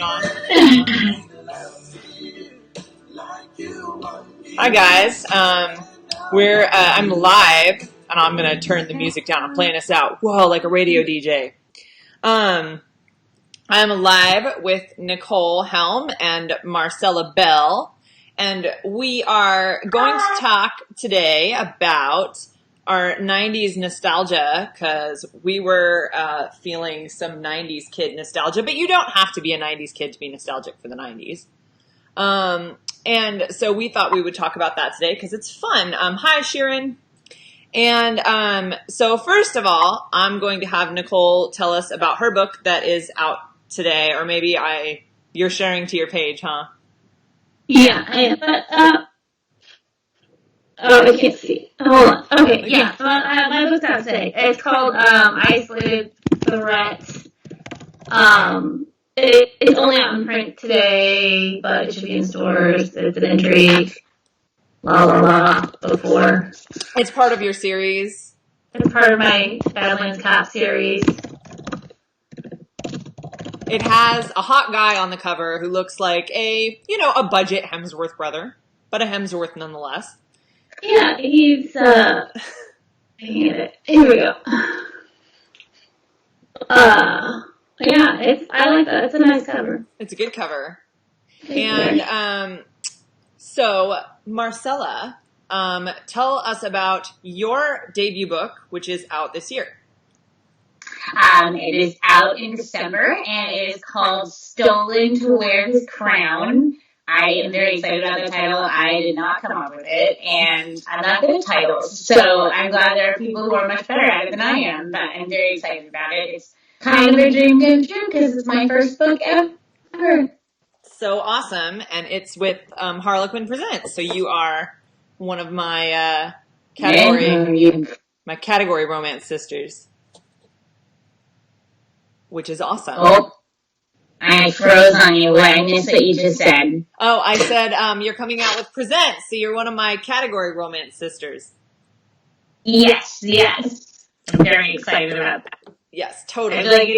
on. Hi guys. I'm live, and I'm gonna turn the music down. I'm playing us out. Whoa, like a radio DJ. I'm live with Nicole Helm and Marcella Bell, and we are going to talk today about our 90s nostalgia, because we were feeling some 90s kid nostalgia, but you don't have to be a 90s kid to be nostalgic for the 90s. And so we thought we would talk about that today because it's fun. Hi, Sheeran. And so first of all, I'm going to have Nicole tell us about her book that is out today, or maybe you're sharing to your page, huh? Yeah, I am, but, I can't see. Hold on. Okay, yeah, so my book's out today. It's called, Isolated Threats. It's only out in print today, but it should be in stores. It's an intrigue. Before. It's part of your series. It's part of my Badlands Cop series. It has a hot guy on the cover who looks like a budget Hemsworth brother, but a Hemsworth nonetheless. Yeah, he's, here we go. Yeah, I like that. It's a nice cover. It's a good cover. And, so Marcella, tell us about your debut book, which is out this year. It is out in December, and it is called Stolen to Wear His Crown. I am very excited about the title. I did not come up with it, and I'm not good at titles, so I'm glad there are people who are much better at it than I am, but I'm very excited about it. It's kind of a dream come true because it's my first book ever. So awesome, and it's with Harlequin Presents, so you are one of my category romance sisters, which is awesome. Oh, I froze on you. I missed what you just said. Oh, I said you're coming out with Presents, so you're one of my category romance sisters. Yes. I'm very excited about that. Yes, totally. I feel like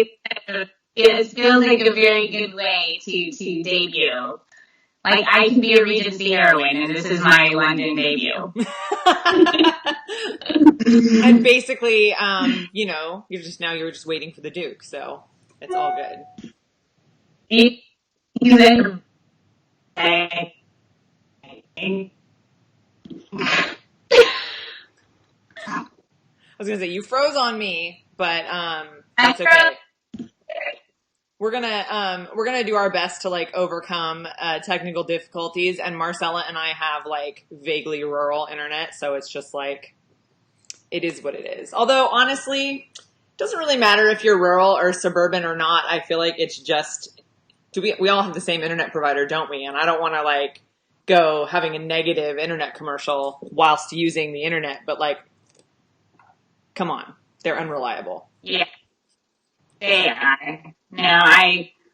it feels like a very good way to debut. Like, I can be a Regency heroine, and this is my London debut. And basically, you're just waiting for the Duke, so it's all good. I was gonna say you froze on me, but that's okay. We're gonna do our best to overcome technical difficulties, and Marcella and I have vaguely rural internet, so it's just it is what it is. Although honestly, it doesn't really matter if you're rural or suburban or not. I feel like it's just we all have the same internet provider, don't we? And I don't want to go having a negative internet commercial whilst using the internet, but come on, they're unreliable. Yeah, they are. No,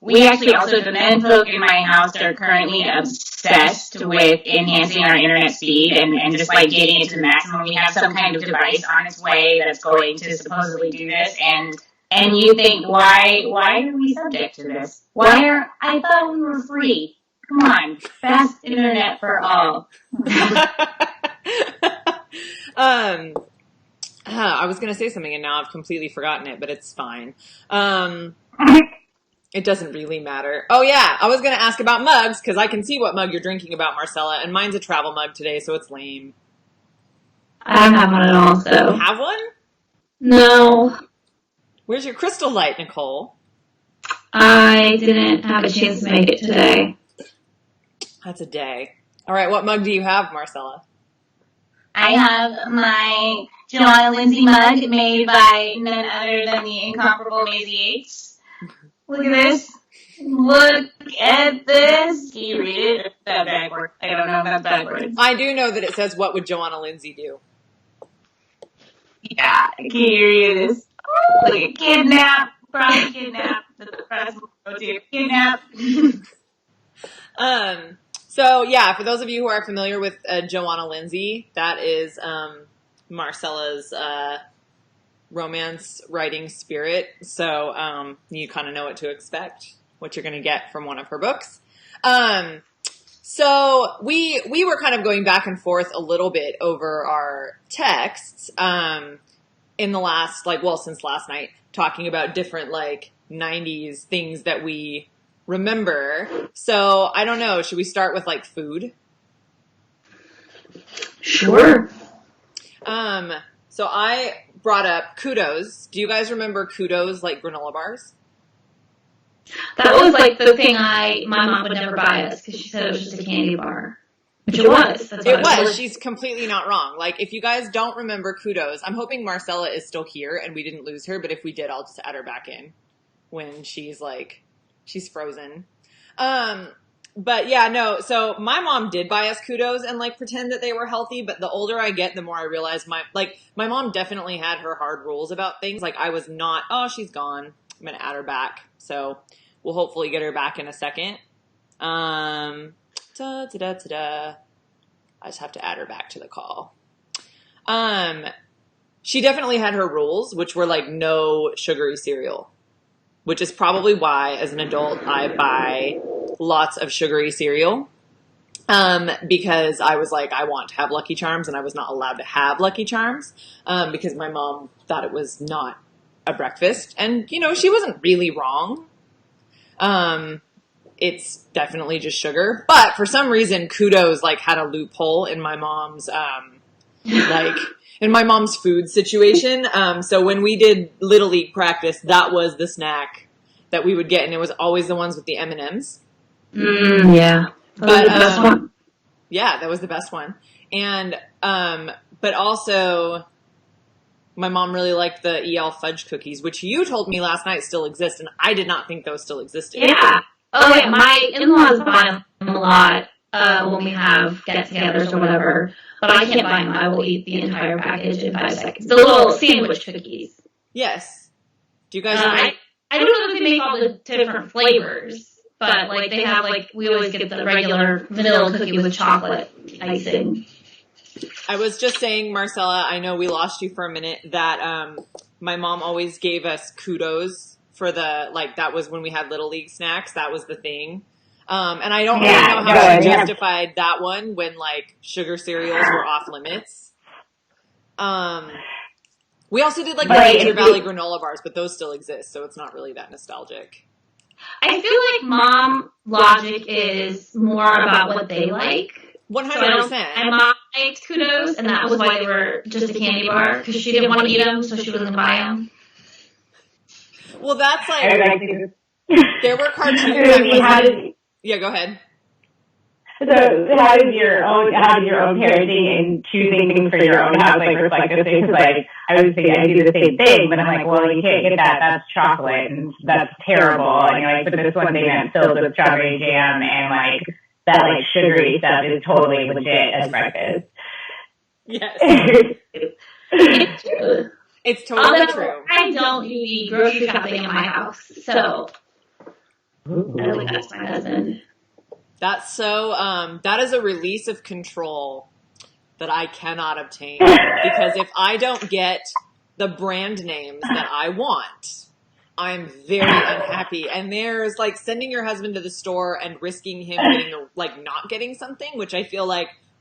we actually also, the men folk in my house are currently obsessed with enhancing our internet speed and just getting it to the maximum. We have some kind of device on its way that's going to supposedly do this, and you think, why are we subject to this? I thought we were free. Come on, fast internet for all. I was going to say something and now I've completely forgotten it, but it's fine. It doesn't really matter. Oh yeah, I was going to ask about mugs because I can see what mug you're drinking about, Marcella, and mine's a travel mug today, so it's lame. I don't have one at all, so. You don't have one? No. Where's your Crystal Light, Nicole? I didn't have a chance to make it today. That's a day. All right, what mug do you have, Marcella? I have my Joanna Lindsay mug made by none other than the incomparable Maisie Yates. Look at this. Look at this. Can you read it? Is that backwards? I don't know if that's backwards. I do know that it says, "What would Joanna Lindsay do?" Yeah, can you read this? Look at kidnap. Probably kidnap. The press will go to kidnap. So yeah, for those of you who are familiar with Joanna Lindsay, that is Marcella's romance writing spirit. So you kind of know what to expect. what you're going to get from one of her books. So we were kind of going back and forth a little bit over our texts in the last, since last night, talking about different, 90s things that we remember. So, I don't know. Should we start with, food? Sure. So I brought up Kudos. Do you guys remember Kudos, granola bars? That was the thing my mom would never buy us because she said it was just a candy bar. Which it was. It was. She's completely not wrong. If you guys don't remember Kudos, I'm hoping Marcella is still here and we didn't lose her, but if we did, I'll just add her back in when she's frozen. But yeah, no, so my mom did buy us Kudos and pretend that they were healthy, but the older I get, the more I realize my mom definitely had her hard rules about things. I was not, oh, she's gone. I'm going to add her back. So we'll hopefully get her back in a second. I just have to add her back to the call. She definitely had her rules, which were no sugary cereal, which is probably why as an adult I buy lots of sugary cereal. Because I was I want to have Lucky Charms and I was not allowed to have Lucky Charms, because my mom thought it was not a breakfast. And, she wasn't really wrong. It's definitely just sugar, but for some reason Kudos had a loophole in my mom's, in my mom's food situation. So when we did Little League practice, that was the snack that we would get. And it was always the ones with the M&Ms. Yeah. But, the best one. Yeah, that was the best one. And, but also my mom really liked the EL fudge cookies, which you told me last night still exist. And I did not think those still existed. Yeah. Oh, yeah, my in-laws buy them a lot when we have get-togethers or whatever. But I can't buy them. I will eat the entire package in 5 seconds. The little sandwich cookies. Yes. Do you guys I don't know if they make all the different flavors, but they have we always get the regular vanilla cookie with chocolate icing. I was just saying, Marcella, I know we lost you for a minute, that my mom always gave us Kudos for the, that was when we had Little League snacks. That was the thing. And I don't really know how she justified that one when, sugar cereals were off limits. We also did, Nature Valley granola bars, but those still exist, so it's not really that nostalgic. I feel mom logic is more about what they like. 100%. So my mom liked Kudos, and that was why they were just a candy bar, because she didn't want to eat them, so she wasn't going to buy them. Well, that's there were cartoons. Yeah, go ahead. So how did your own parenting and choosing things for your own house reflect this thing? Because I would say I do the same thing, but I'm well, you can't get that. That's chocolate, and that's terrible. And but this one they meant filled with strawberry jam and that sugary stuff is totally legit as breakfast. Yes, it's true. It's totally true. I don't do the grocery shopping in my house, so I really that's my husband. That's so, that is a release of control that I cannot obtain, because if I don't get the brand names that I want, I'm very unhappy. And there's sending your husband to the store and risking him getting not getting something, which I feel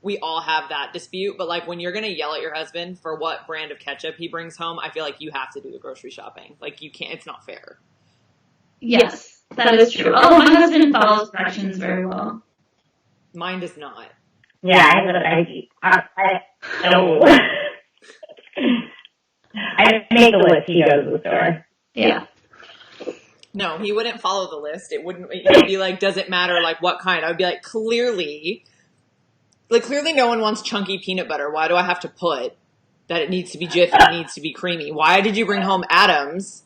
we all have that dispute. But when you're going to yell at your husband for what brand of ketchup he brings home, I feel you have to do the grocery shopping. You can't, it's not fair. Yes, that is true. Oh, my husband follows directions very well. Mine does not. Yeah, I make the list. He goes to the store. Yeah. No, he wouldn't follow the list. It would be does it matter what kind? I would be clearly no one wants chunky peanut butter. Why do I have to put that it needs to be Jif and it needs to be creamy? Why did you bring home Adams?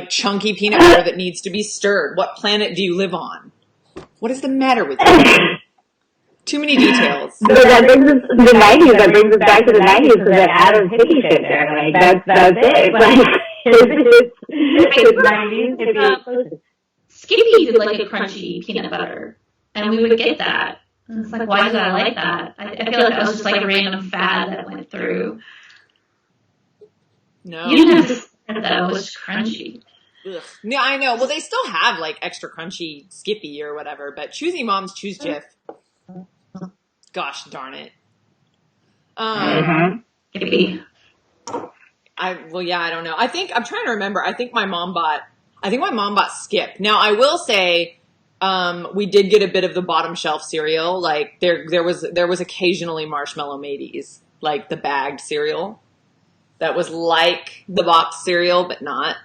Chunky peanut butter that needs to be stirred. What planet do you live on? What is the matter with you? Too many details. So that brings us to the 90s. That brings us back to the 90s because that Adam's hippie shit there. That's it. It's 90s. Skippy did a crunchy peanut butter, and we would get that. And it's why did I like that? I feel that was just a random fad that went through. No. You didn't have to say that it was crunchy. Ugh. No, I know. Well, they still have like extra crunchy Skippy or whatever, but choosy moms choose Jif. Gosh darn it. Skippy. I don't know. I think I'm trying to remember. I think my mom bought Skip. Now I will say, we did get a bit of the bottom shelf cereal. Like there was occasionally Marshmallow Mateys, like the bagged cereal that was like the box cereal, but not.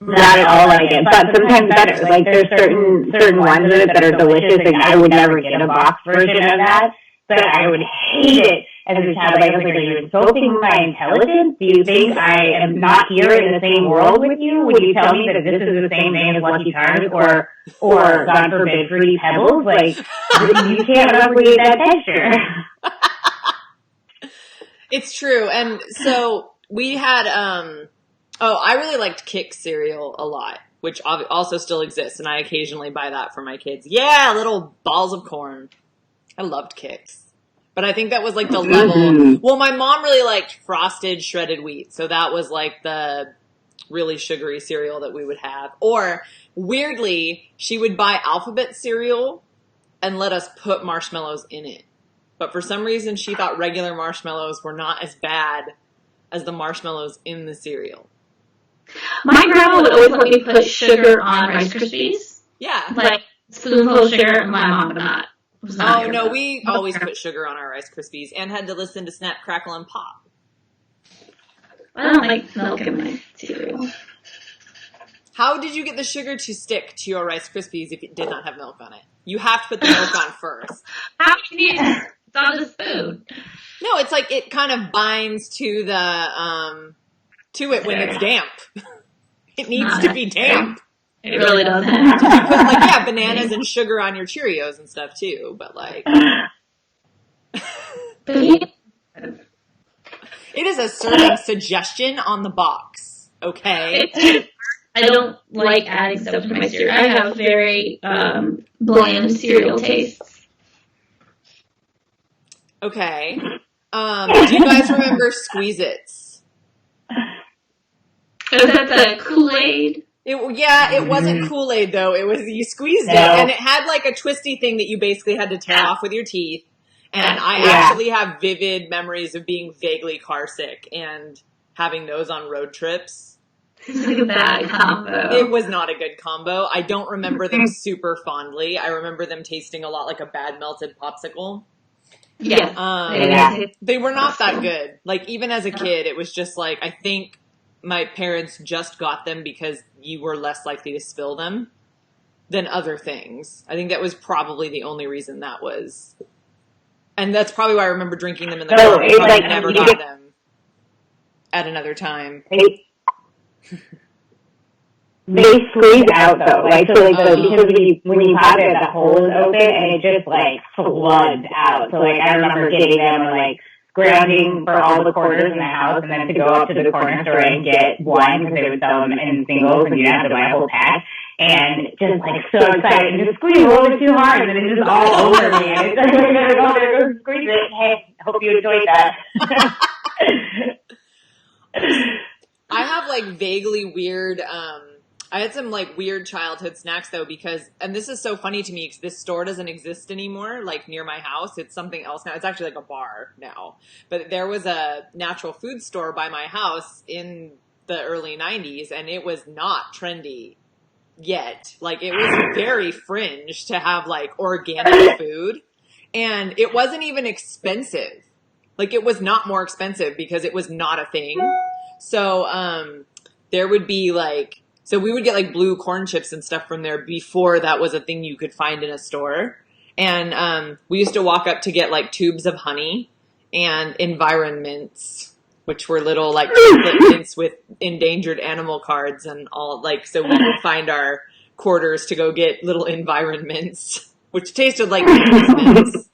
Not at all like it, but sometimes better. Like there's certain ones of it that are delicious, and I would never get a box version of that, but I would hate it as a child. Like I was like, are you insulting my intelligence? Do you think I am not here in the same world with you? Would you tell me that this is the same thing as Lucky Charms or God forbid, Fruity Pebbles? Like you can't replicate that texture. It's true. And so we had, I really liked Kix cereal a lot, which also still exists. And I occasionally buy that for my kids. Yeah, little balls of corn. I loved Kix. But I think that was like the level. Well, my mom really liked Frosted Shredded Wheat. So that was like the really sugary cereal that we would have. Or weirdly, she would buy Alphabet cereal and let us put marshmallows in it. But for some reason, she thought regular marshmallows were not as bad as the marshmallows in the cereal. My grandma would always let me put sugar on Rice Krispies. Yeah. Like, spoonful of sugar, and my mom would not. Oh, no, we always put sugar on our Rice Krispies and had to listen to Snap, Crackle, and Pop. I don't like milk in my cereal. How did you get the sugar to stick to your Rice Krispies if it did not have milk on it? You have to put the milk on first. How do you It's on the spoon. No, it's like it kind of binds to the to it when it's damp. It needs to be damp. It really doesn't. You put like bananas and sugar on your Cheerios and stuff too, but like it is a serving suggestion on the box. Okay. I don't like adding stuff to my cereal. I have very bland cereal tastes. Okay. Do you guys remember Squeeze-Its? Is that the Kool-Aid? It wasn't Kool-Aid though. It was, you squeezed it and it had like a twisty thing that you basically had to tear off with your teeth. And I actually have vivid memories of being vaguely car sick and having those on road trips. It's like a bad combo. It was not a good combo. I don't remember them super fondly. I remember them tasting a lot like a bad melted popsicle. Yeah. They were not that good. Like even as a kid, it was just like, I think my parents just got them because you were less likely to spill them than other things. I think that was probably the only reason that was. And that's probably why I remember drinking them in the car. I never got them at another time. They squeeze out though, like so, like because when you pop it, the hole is open and it just like floods out. So like I remember getting them and like scrounging for all the quarters in the house, and then to go up to the corner store and get one because they would sell them in singles, and you'd have to buy a whole pack. And just like so excited, and just squeeze a little bit too hard, and then it's just all over me. And it's like, there goes squeeze it. Hey, hope you enjoyed that. I have like vaguely weird. I had some like weird childhood snacks though because, and this is so funny to me because this store doesn't exist anymore. Like near my house, it's something else now. It's actually like a bar now. But there was a natural food store by my house in the early 90s, and it was not trendy yet. Like it was very fringe to have like organic food, and it wasn't even expensive. Like it was not more expensive because it was not a thing. So there would be like, so we would get like blue corn chips and stuff from there before that was a thing you could find in a store. And we used to walk up to get like tubes of honey and environments, which were little like chocolate mints with endangered animal cards and all, like, so we would find our quarters to go get little environments, which tasted like mints.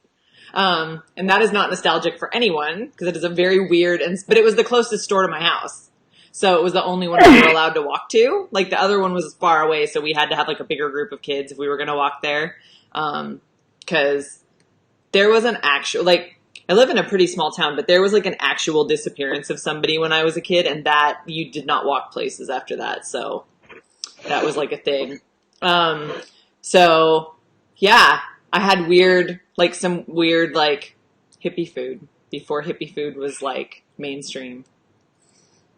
And that is not nostalgic for anyone because it is a very weird, but it was the closest store to my house. So it was the only one we were allowed to walk to. Like the other one was far away, so we had to have like a bigger group of kids if we were going to walk there. Because there was an actual, like, I live in a pretty small town, but there was like an actual disappearance of somebody when I was a kid, and that you did not walk places after that. So that was like a thing. So yeah, I had some weird like hippie food before hippie food was like mainstream.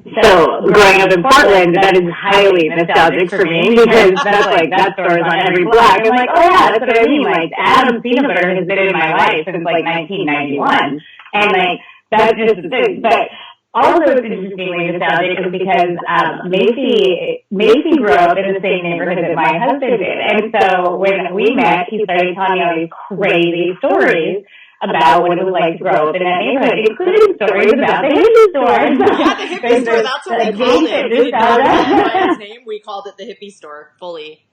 So growing up in Portland, that is highly nostalgic for me because that store is on every block. I'm like, oh yeah, that's what I mean. Like Adam's peanut butter has been in my life since like 1991, and like that's just the thing. But also, it's interestingly nostalgic is because Macy grew up in the same neighborhood that my husband did, and so when we met, he started telling me all these crazy stories about what it was like to grow up in that neighborhood, including stories about the hippie store. Yeah, the hippie store, that's what we called it. We didn't call it by its name, we called it the hippie store, fully.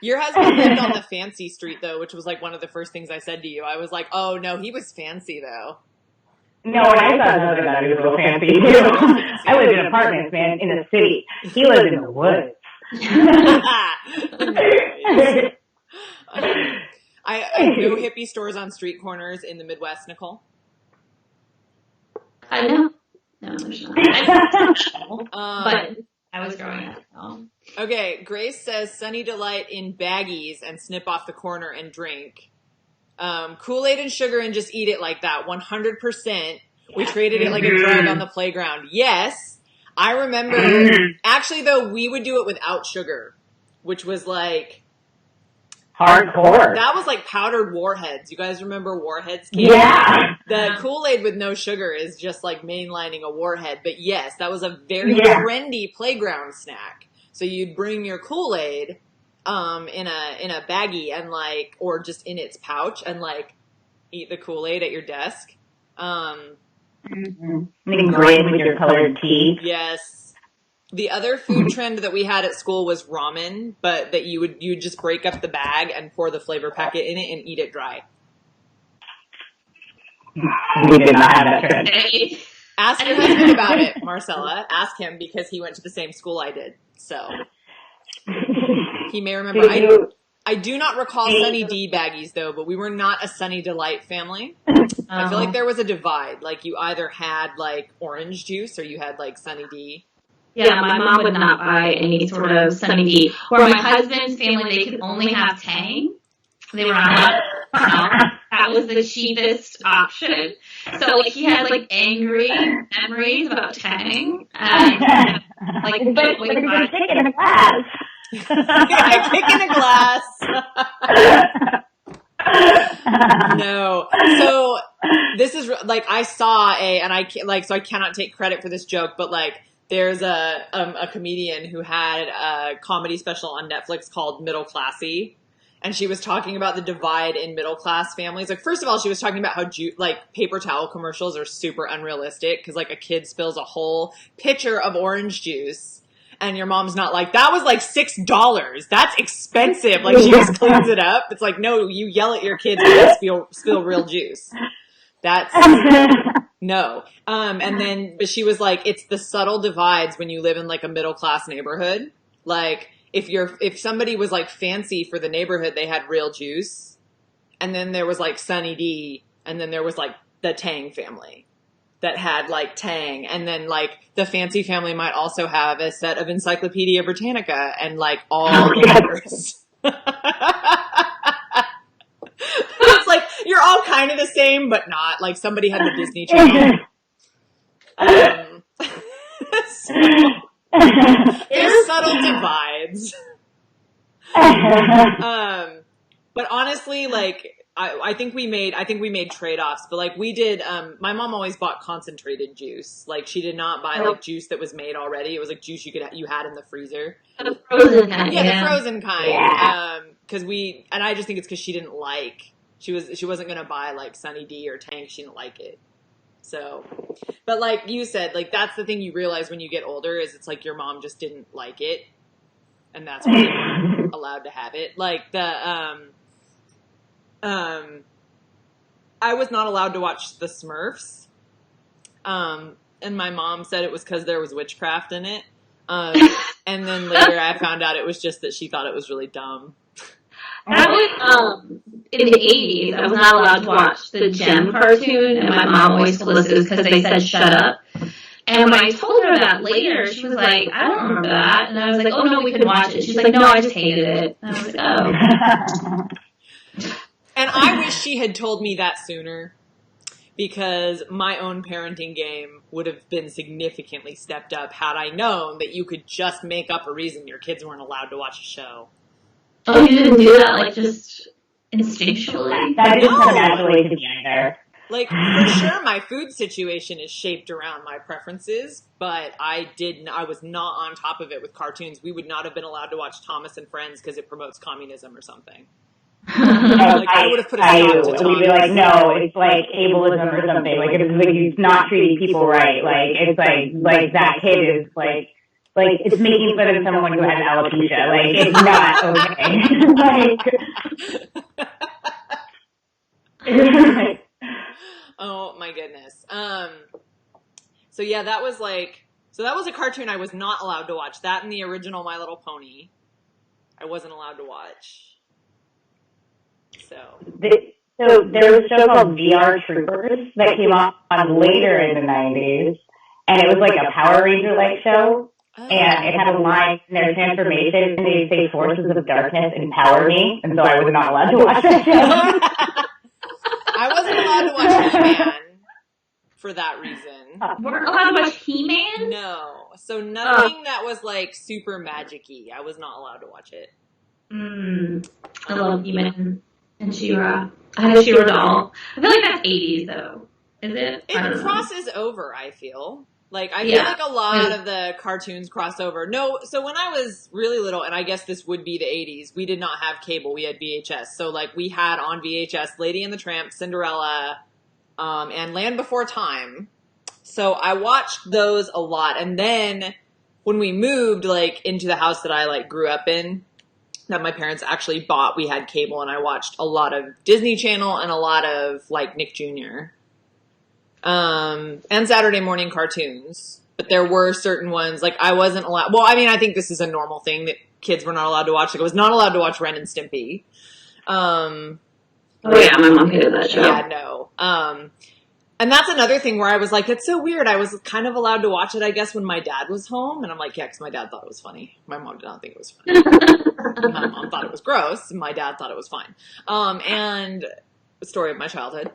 Your husband lived on the fancy street, though, which was like one of the first things I said to you. I was like, oh, no, he was fancy, though. No, and I thought nothing about it. He was a little fancy, too. I lived in apartments, man, in the city. He lived in the woods. I know hippie stores on street corners in the Midwest, Nicole. I know. No, there's not. But I was growing up. So. Okay, Grace says Sunny Delight in baggies and snip off the corner and drink. Kool-Aid and sugar and just eat it like that. 100%. We traded it like a drug on the playground. Yes. I remember, actually though, we would do it without sugar, which was like, hardcore. that was like powdered Warheads. You guys remember Warheads? Yeah. The Kool-Aid with no sugar is just like mainlining a Warhead. But yes, that was a very trendy playground snack. So you'd bring your Kool-Aid in a baggie and like, or just in its pouch and like eat the Kool-Aid at your desk. Ingrained with your colored teeth. Yes. The other food trend that we had at school was ramen, but that you'd just break up the bag and pour the flavor packet in it and eat it dry. We did not have that trend. Ask your husband about it, Marcella. Ask him because he went to the same school I did. So he may remember. I do not recall Sunny D baggies though, but we were not a Sunny Delight family. I feel like there was a divide. Like you either had like orange juice or you had like Sunny D. Yeah, my mom would not buy any sort of Sunny D. Where my husband's family, they could only have Tang. They were not that was the cheapest option. So like he had like angry memories about Tang. And like but a chick in a glass. A kick in a glass. No. So this is like I saw so I cannot take credit for this joke, but like there's a comedian who had a comedy special on Netflix called Middle Classy, and she was talking about the divide in middle class families. Like first of all, she was talking about how paper towel commercials are super unrealistic because like a kid spills a whole pitcher of orange juice. And your mom's not like, that was like $6. That's expensive. Like she just cleans it up. It's like, no, you yell at your kids when they spill real juice. That's no. But she was like, it's the subtle divides when you live in like a middle class neighborhood. Like if somebody was like fancy for the neighborhood, they had real juice. And then there was like Sunny D. And then there was like the Tang family that had like Tang, and then like the fancy family might also have a set of Encyclopedia Britannica and like all the letters. It's like you're all kind of the same, but not. Like somebody had the Disney Channel. So, there's subtle divides. But honestly, like. I think we made trade-offs, but like we did, my mom always bought concentrated juice. Like she did not buy like juice that was made already. It was like juice you had in the freezer. The frozen kind. Yeah, the frozen kind. Yeah. I just think it's cause she wasn't going to buy like Sunny D or Tang. She didn't like it. So, but like you said, like that's the thing you realize when you get older is it's like your mom just didn't like it. And that's why you're allowed to have it. Like I was not allowed to watch The Smurfs. And my mom said it was because there was witchcraft in it. And then later I found out it was just that she thought it was really dumb. That in the 80s, I was not allowed to watch the Gem cartoon, and my mom always told us it was because they said shut up. And when I told her that later, she was like, I don't remember that. And I was like, oh, no, we can watch it. She's like, no, I just hated it. And I was like, oh. And I wish she had told me that sooner, because my own parenting game would have been significantly stepped up had I known that you could just make up a reason your kids weren't allowed to watch a show. Oh, you didn't do that, like, just instinctually? That didn't come naturally to me either. Like, for sure, my food situation is shaped around my preferences, but I was not on top of it with cartoons. We would not have been allowed to watch Thomas and Friends because it promotes communism or something. Like, I would have put a stop to Thomas. We'd be like, no, it's like ableism or something. Like, it's like he's not treating people right. Like, it's like that kid is like it's making fun of someone who has alopecia. Like, it's not okay. Like, oh my goodness. So yeah, that was a cartoon I was not allowed to watch. That and the original My Little Pony, I wasn't allowed to watch. So there was a show called VR Troopers that came on later in the 90s, and it was like a Power Ranger-like show, and it had a line in their transformation, and they say forces of darkness empower me, and so I was not allowed to watch that show. I wasn't allowed to watch He-Man for that reason. We're allowed to watch He-Man? No. So nothing that was like super magic-y. I was not allowed to watch it. I love He-Man and She-Ra. I had a She-Ra doll. I feel like that's 80s though. Is it? It crosses over, I feel. Like, I feel like a lot of the cartoons cross over. No, so when I was really little, and I guess this would be the 80s, we did not have cable. We had VHS. So, like, we had on VHS Lady and the Tramp, Cinderella, and Land Before Time. So I watched those a lot. And then when we moved, like, into the house that I, like, grew up in, that my parents actually bought, we had cable, and I watched a lot of Disney Channel and a lot of, like, Nick Jr., and Saturday morning cartoons. But there were certain ones, like, I wasn't allowed, well, I mean, I think this is a normal thing that kids were not allowed to watch. Like, I was not allowed to watch Ren and Stimpy. Oh yeah, my mom hated that show. Yeah, no. And that's another thing where I was like, it's so weird. I was kind of allowed to watch it, I guess, when my dad was home. And I'm like, yeah, because my dad thought it was funny. My mom did not think it was funny. My mom thought it was gross, and my dad thought it was fine. And the story of my childhood.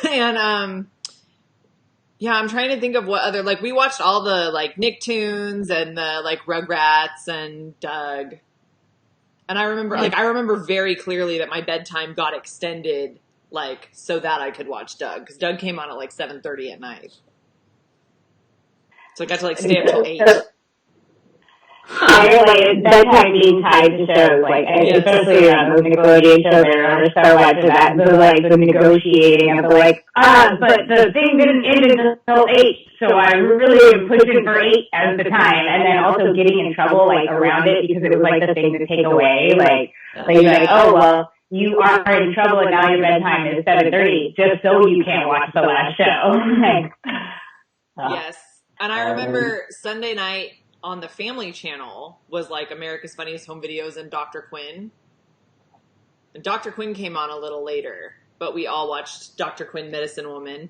And, yeah, I'm trying to think of what other, like, we watched all the, like, Nicktoons and the, like, Rugrats and Doug. And I remember very clearly that my bedtime got extended, like, so that I could watch Doug. Because Doug came on at, like, 7:30 at night. So I got to, like, stay up till 8. I feel like bedtime being tied to shows, like, especially around those Nickelodeon shows, there was so much of that, the negotiating of the, like, but the thing didn't end until 8, so I really am pushing for 8 as the time, and then also getting in trouble, like, around it, because it was, like, the thing to take away, like you're like, oh, well, you are in trouble and now your bedtime is 7:30, just so you can't watch the last show. Yes. And I remember Sunday night on the Family Channel was like America's Funniest Home Videos and Dr. Quinn. And Dr. Quinn came on a little later, but we all watched Dr. Quinn Medicine Woman.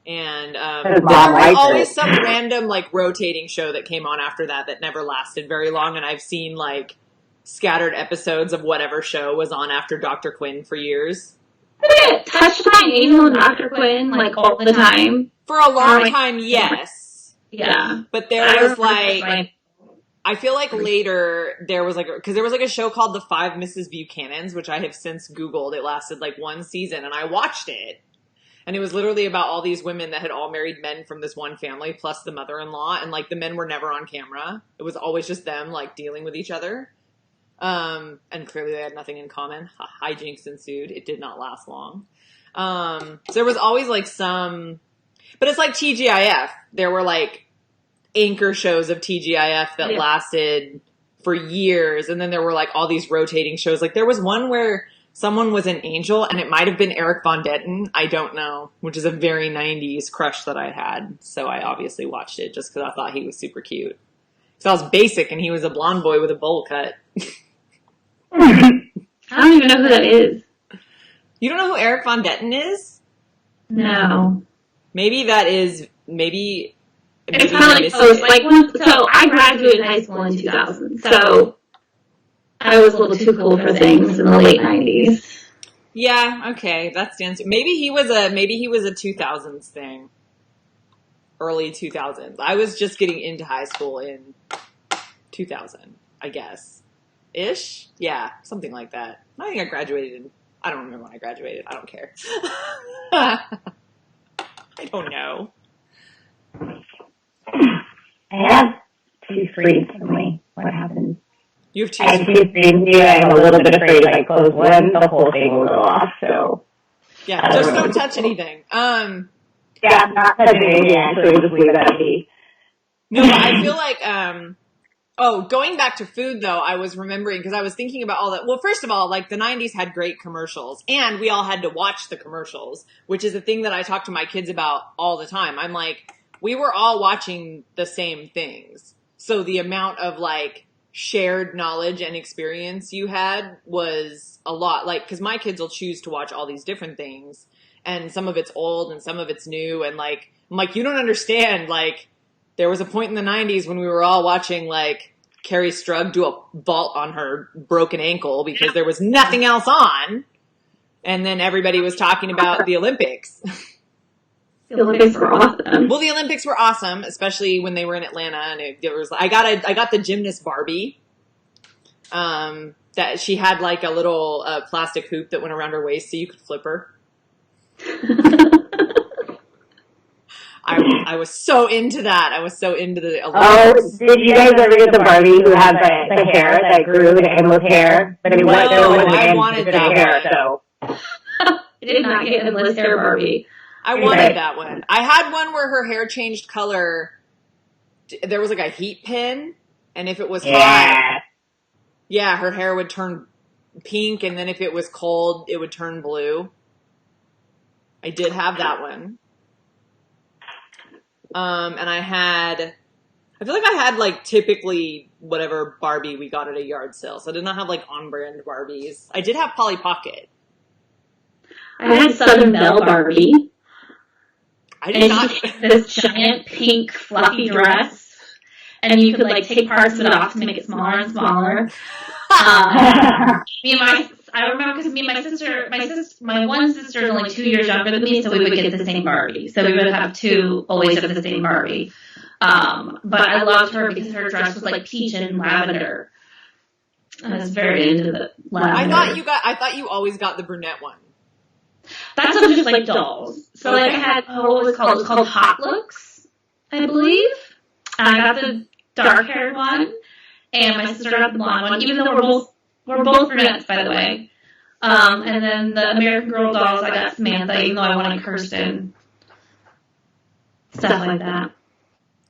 And there was always some random, like, rotating show that came on after that never lasted very long. And I've seen, like, scattered episodes of whatever show was on after Dr. Quinn for years. Touched my Angel and Dr. Quinn, like, all the time. For a long time, yes. Yeah. But there was, like, I feel like later there was, like, because there was, like, a show called The Five Mrs. Buchanans, which I have since Googled. It lasted, like, one season, and I watched it. And it was literally about all these women that had all married men from this one family, plus the mother-in-law, and, like, the men were never on camera. It was always just them, like, dealing with each other. And clearly they had nothing in common. Hijinks ensued. It did not last long. So there was always, like, some... But it's like TGIF. There were, like, anchor shows of TGIF that lasted for years. And then there were, like, all these rotating shows. Like, there was one where someone was an angel, and it might have been Eric Von Detten. I don't know. Which is a very 90s crush that I had. So I obviously watched it just because I thought he was super cute. So I was basic, and he was a blonde boy with a bowl cut. I don't even know who that is. You don't know who Eric Von Detten is? No. Maybe that is, maybe It's probably close. Like, so I graduated high school in 2000, so I was a little too cool for things in the late 90s. Yeah, okay, that stands. Maybe he was a 2000s thing. Early 2000s. I was just getting into high school in 2000, I guess. Ish? Yeah, something like that. I think I graduated I don't remember when I graduated. I don't care. I don't know. I have two screens from me. What happened? You have two. I have two screens here. I'm a little bit afraid if I close one, the whole thing will go off. So yeah, just don't touch anything. Yeah, I'm not touching anything. Actually, just leave that be. No, I feel like going back to food though, I was remembering because I was thinking about all that. Well, first of all, like the 90s had great commercials and we all had to watch the commercials, which is a thing that I talk to my kids about all the time. I'm like, we were all watching the same things. So the amount of like shared knowledge and experience you had was a lot. Like, cause my kids will choose to watch all these different things and some of it's old and some of it's new. And like, I'm like, you don't understand. Like, there was a point in the 90s when we were all watching like Carrie Strug do a vault on her broken ankle because there was nothing else on. And then everybody was talking about the Olympics. The Olympics were awesome. Well, the Olympics were awesome, especially when they were in Atlanta. And it was, I got the gymnast Barbie. That she had like a little plastic hoop that went around her waist so you could flip her. I was so into that. I was so into the Olympics. Oh, did you guys ever get the Barbie who had the hair that grew, the endless hair? But I wanted that hair, one. so. I did not get the endless hair Barbie. I wanted that one. I had one where her hair changed color. There was like a heat pin, and if it was hot, yeah, her hair would turn pink, and then if it was cold, it would turn blue. I did have that one. And I feel like I had like typically whatever Barbie we got at a yard sale. So I did not have like on-brand Barbies. I did have Polly Pocket. I had Southern Belle Barbie. I did not. She had this giant pink fluffy dress, and you could like take parts of it off to make it smaller and smaller. I remember because me and my one sister is only 2 years younger than me, so we would get the same Barbie. So we would have two always of the same Barbie. But I loved her because her dress was like peach and lavender. I was very into the lavender. I thought you always got the brunette one. That's what just like dolls. So like I had what was called Hot Looks, I believe. And I got the dark haired one, and my sister got the blonde one. Even though we're both brunettes, by the way. And then the American Girl dolls, I got Samantha, even though I wanted Kirsten. Stuff like that.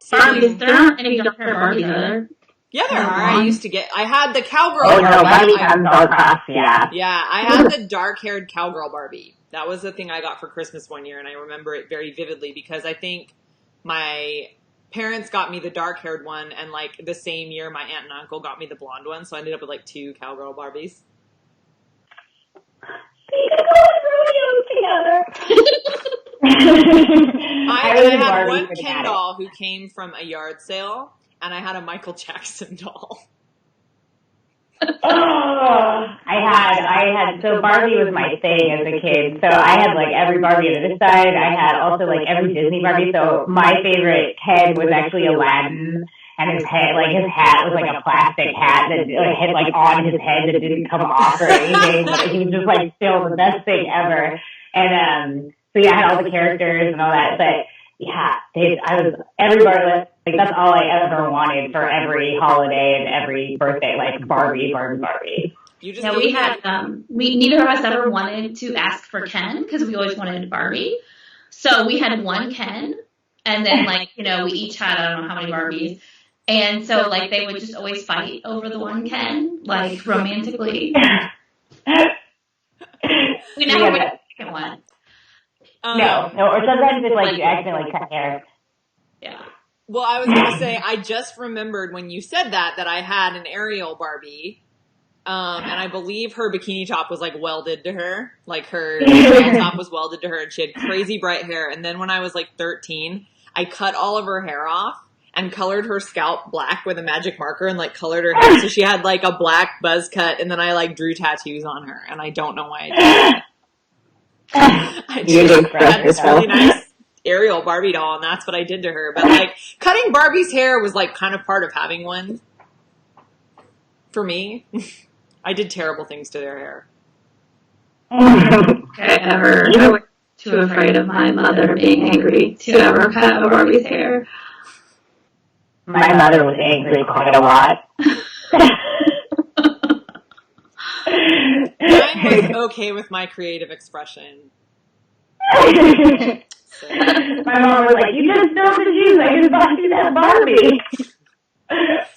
Barbies, there aren't any dark hair Barbies, are there? Yeah, there are. I had the cowgirl. Oh, no, Barbie comes all across, yeah. Yeah, I had the dark-haired cowgirl Barbie. That was the thing I got for Christmas one year, and I remember it very vividly because I think my parents got me the dark-haired one, and like the same year my aunt and uncle got me the blonde one, so I ended up with like two cowgirl Barbies. You can go on rodeo together. I had one Ken doll who came from a yard sale, and I had a Michael Jackson doll. So Barbie was my thing as a kid. So I had like every Barbie on this side. I had also like every Disney Barbie. So my favorite Ken was actually Aladdin. And his hat was like a plastic hat that had like on his head that didn't come off or anything. But he was just like still the best thing ever. And so yeah, I had all the characters and all that. But yeah, everybody, like that's all I ever wanted for every holiday and every birthday, like Barbie. Neither of us ever wanted to ask for Ken because we always wanted Barbie. So we had one Ken, and then we each had I don't know how many Barbies. And so, they would just always fight over the one Ken, romantically. We never went to the second one. No, or sometimes it's you accidentally cut hair. Yeah. Well, I was going to say, I just remembered when you said that I had an Ariel Barbie, And I believe her bikini top was like welded to her, like her top was welded to her, and she had crazy bright hair. And then when I was like 13, I cut all of her hair off and colored her scalp black with a magic marker and like colored her hair. So she had like a black buzz cut, and then I like drew tattoos on her, and I don't know why I did that. I just had this really nice Ariel Barbie doll, and that's what I did to her. But like cutting Barbie's hair was like kind of part of having one for me. I did terrible things to their hair. I was too afraid of my mother being angry to ever cut a Barbie's hair. My mother was angry quite a lot. Mine was okay with my creative expression. So. My mom was like, "You just spilled the juice. I just bought you that Barbie."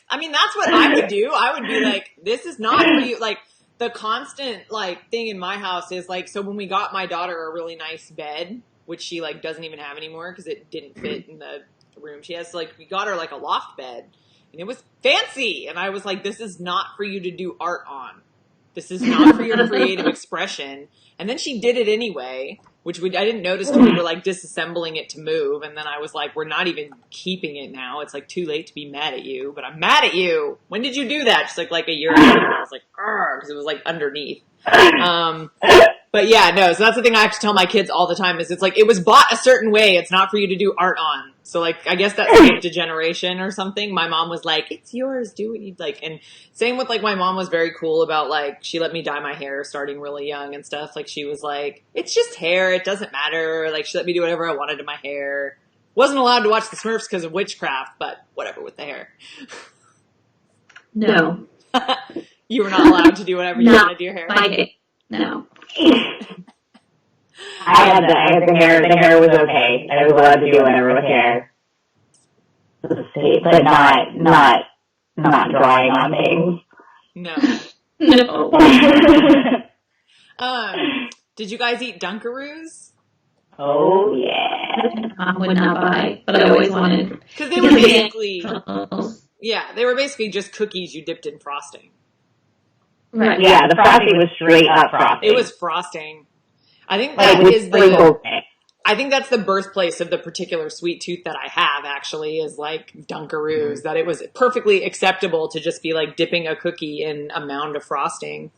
I mean, that's what I would do. I would be like, this is not for you. Like, the constant, like, thing in my house is, like, so when we got my daughter a really nice bed, which she, like, doesn't even have anymore because it didn't fit in the room she has, so, like, we got her, like, a loft bed, and it was fancy, and I was like, this is not for you to do art on. This is not for your creative expression. And then she did it anyway, which I didn't notice till we were like disassembling it to move. And then I was like, we're not even keeping it now. It's like too late to be mad at you, but I'm mad at you. When did you do that? She's like a year ago. I was like, because it was like underneath. But yeah, no, so that's the thing I have to tell my kids all the time is it's like, it was bought a certain way. It's not for you to do art on. So like, I guess that's skipped a generation or something. My mom was like, it's yours, do what you'd like. And same with like, my mom was very cool about like, she let me dye my hair starting really young and stuff. Like she was like, it's just hair. It doesn't matter. Like she let me do whatever I wanted to my hair. Wasn't allowed to watch the Smurfs because of witchcraft, but whatever with the hair. No. You were not allowed to do whatever you wanted to your hair? No. I had the hair. The hair was okay. I was allowed to do whatever with hair, but not drawing on things. No. No. Did you guys eat Dunkaroos? Oh yeah. Mom would not buy, but I always wanted. Because they were basically, yeah, they were basically just cookies you dipped in frosting. Right. Yeah, the frosting was straight up frosting. It was frosting. I think like, that is the. I think that's the birthplace of the particular sweet tooth that I have. Actually, is like Dunkaroos. Mm-hmm. That it was perfectly acceptable to just be like dipping a cookie in a mound of frosting.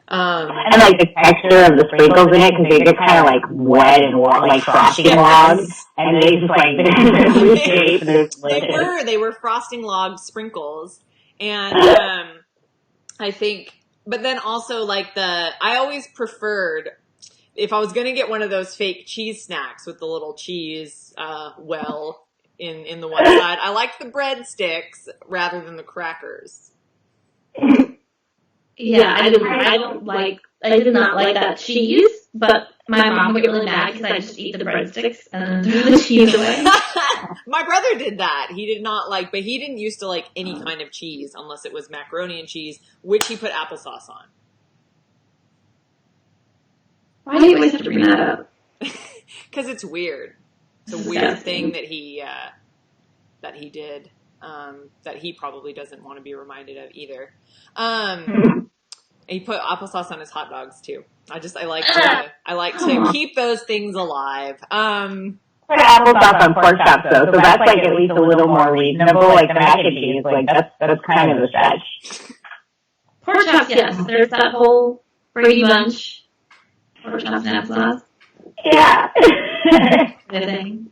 And like the texture of the sprinkles in it, because they get kind of like wet and warm, like frosting logs, and they just like they're shape. They were frosting log sprinkles, and I think. But then also like I always preferred, if I was going to get one of those fake cheese snacks with the little cheese, in the one side, I liked the breadsticks rather than the crackers. Yeah, I did not like that cheese, but my mom would get really mad because I just eat the breadsticks and then throw the cheese away. My brother did that. He did not like, but he didn't used to like any kind of cheese unless it was macaroni and cheese, which he put applesauce on. Why do you always have to bring that up? Because it's weird. It's a weird thing that he did. That he probably doesn't want to be reminded of either. He put applesauce on his hot dogs too. I like to keep those things alive. Put applesauce on pork chops though, so that's like at least a little more reasonable. Like the mac and cheese, like that's kind of a stretch. Pork chops, yes. There's that whole Brady Bunch. Pork chops and applesauce. Yeah. The thing.